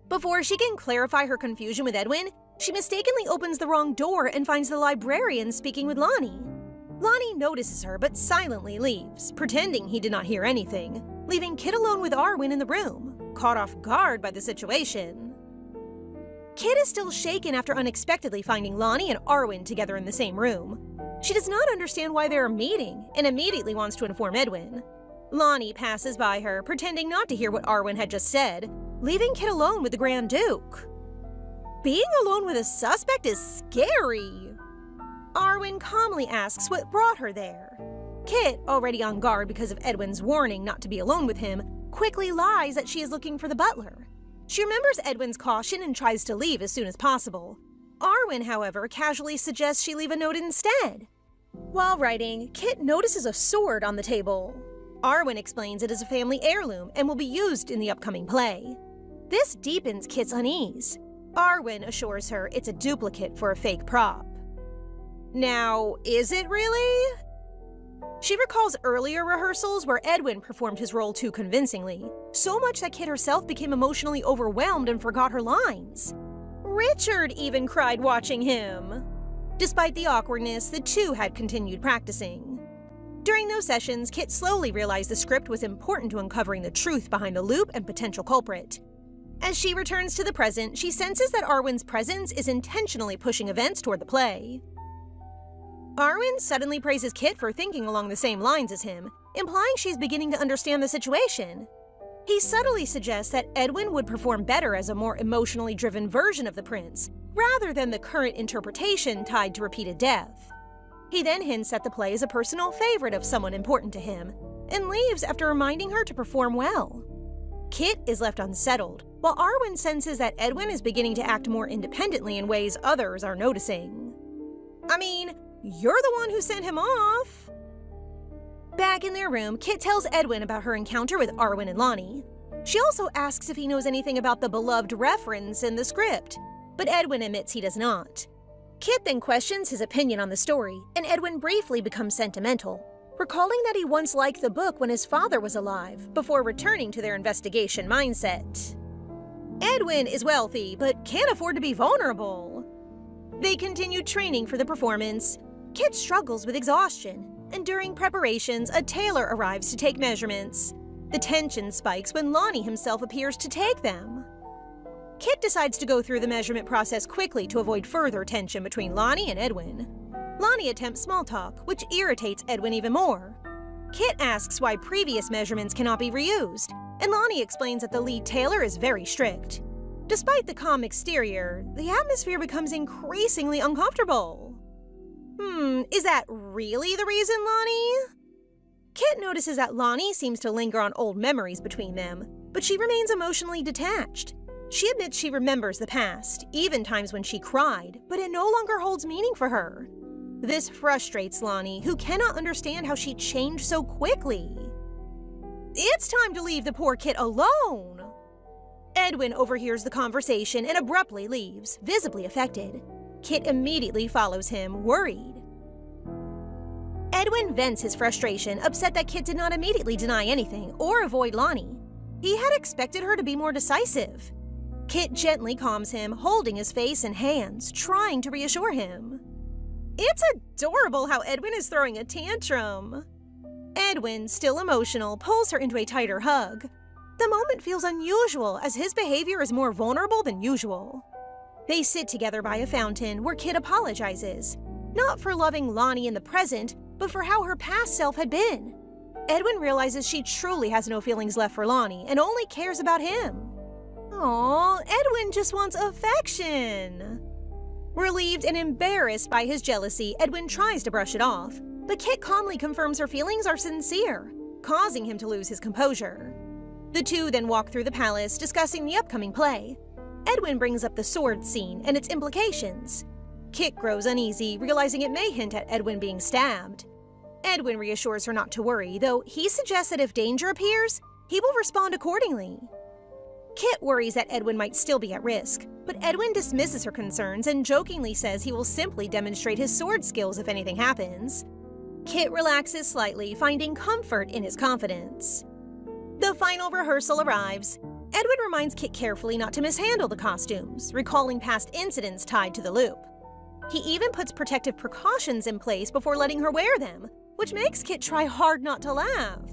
Before she can clarify her confusion with Edwin, she mistakenly opens the wrong door and finds the librarian speaking with Lonnie. Lonnie notices her but silently leaves, pretending he did not hear anything, leaving Kit alone with Arwen in the room, caught off guard by the situation. Kit is still shaken after unexpectedly finding Lonnie and Arwen together in the same room. She does not understand why they are meeting and immediately wants to inform Edwin. Lonnie passes by her, pretending not to hear what Arwen had just said, leaving Kit alone with the Grand Duke. Being alone with a suspect is scary. Arwen calmly asks what brought her there. Kit, already on guard because of Edwin's warning not to be alone with him, quickly lies that she is looking for the butler. She remembers Edwin's caution and tries to leave as soon as possible. Arwen, however, casually suggests she leave a note instead. While writing, Kit notices a sword on the table. Arwen explains it is a family heirloom and will be used in the upcoming play. This deepens Kit's unease. Arwen assures her it's a duplicate for a fake prop. Now, is it really? She recalls earlier rehearsals where Edwin performed his role too convincingly, so much that Kit herself became emotionally overwhelmed and forgot her lines. Richard even cried watching him. Despite the awkwardness, the two had continued practicing. During those sessions, Kit slowly realized the script was important to uncovering the truth behind the loop and potential culprit. As she returns to the present, she senses that Arwen's presence is intentionally pushing events toward the play. Arwen suddenly praises Kit for thinking along the same lines as him, implying she's beginning to understand the situation. He subtly suggests that Edwin would perform better as a more emotionally driven version of the prince, rather than the current interpretation tied to repeated death. He then hints that the play is a personal favorite of someone important to him, and leaves after reminding her to perform well. Kit is left unsettled, while Arwen senses that Edwin is beginning to act more independently in ways others are noticing. I mean, you're the one who sent him off! Back in their room, Kit tells Edwin about her encounter with Arwen and Lonnie. She also asks if he knows anything about the beloved reference in the script, but Edwin admits he does not. Kit then questions his opinion on the story, and Edwin briefly becomes sentimental, recalling that he once liked the book when his father was alive, before returning to their investigation mindset. Edwin is wealthy, but can't afford to be vulnerable. They continue training for the performance. Kit struggles with exhaustion, and during preparations, a tailor arrives to take measurements. The tension spikes when Lonnie himself appears to take them. Kit decides to go through the measurement process quickly to avoid further tension between Lonnie and Edwin. Lonnie attempts small talk, which irritates Edwin even more. Kit asks why previous measurements cannot be reused, and Lonnie explains that the lead tailor is very strict. Despite the calm exterior, the atmosphere becomes increasingly uncomfortable. Is that really the reason, Lonnie? Kit notices that Lonnie seems to linger on old memories between them, but she remains emotionally detached. She admits she remembers the past, even times when she cried, but it no longer holds meaning for her. This frustrates Lonnie, who cannot understand how she changed so quickly. It's time to leave the poor Kit alone! Edwin overhears the conversation and abruptly leaves, visibly affected. Kit immediately follows him, worried. Edwin vents his frustration, upset that Kit did not immediately deny anything or avoid Lonnie. He had expected her to be more decisive. Kit gently calms him, holding his face and hands, trying to reassure him. It's adorable how Edwin is throwing a tantrum. Edwin, still emotional, pulls her into a tighter hug. The moment feels unusual as his behavior is more vulnerable than usual. They sit together by a fountain where Kit apologizes, not for loving Lonnie in the present, but for how her past self had been. Edwin realizes she truly has no feelings left for Lonnie and only cares about him. Aww, Edwin just wants affection. Relieved and embarrassed by his jealousy, Edwin tries to brush it off, but Kit calmly confirms her feelings are sincere, causing him to lose his composure. The two then walk through the palace, discussing the upcoming play. Edwin brings up the sword scene and its implications. Kit grows uneasy, realizing it may hint at Edwin being stabbed. Edwin reassures her not to worry, though he suggests that if danger appears, he will respond accordingly. Kit worries that Edwin might still be at risk, but Edwin dismisses her concerns and jokingly says he will simply demonstrate his sword skills if anything happens. Kit relaxes slightly, finding comfort in his confidence. The final rehearsal arrives. Edwin reminds Kit carefully not to mishandle the costumes, recalling past incidents tied to the loop. He even puts protective precautions in place before letting her wear them, which makes Kit try hard not to laugh.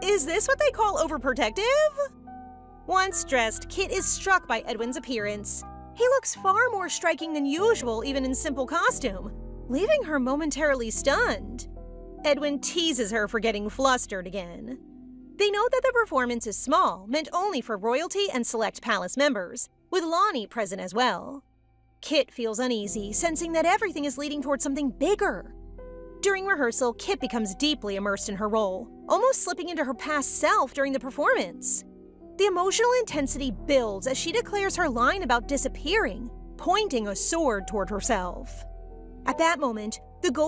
Is this what they call overprotective? Once dressed, Kit is struck by Edwin's appearance. He looks far more striking than usual even in simple costume, leaving her momentarily stunned. Edwin teases her for getting flustered again. They know that the performance is small, meant only for royalty and select palace members, with Lonnie present as well. Kit feels uneasy, sensing that everything is leading towards something bigger. During rehearsal, Kit becomes deeply immersed in her role, almost slipping into her past self during the performance. The emotional intensity builds as she declares her line about disappearing, pointing a sword toward herself. At that moment, the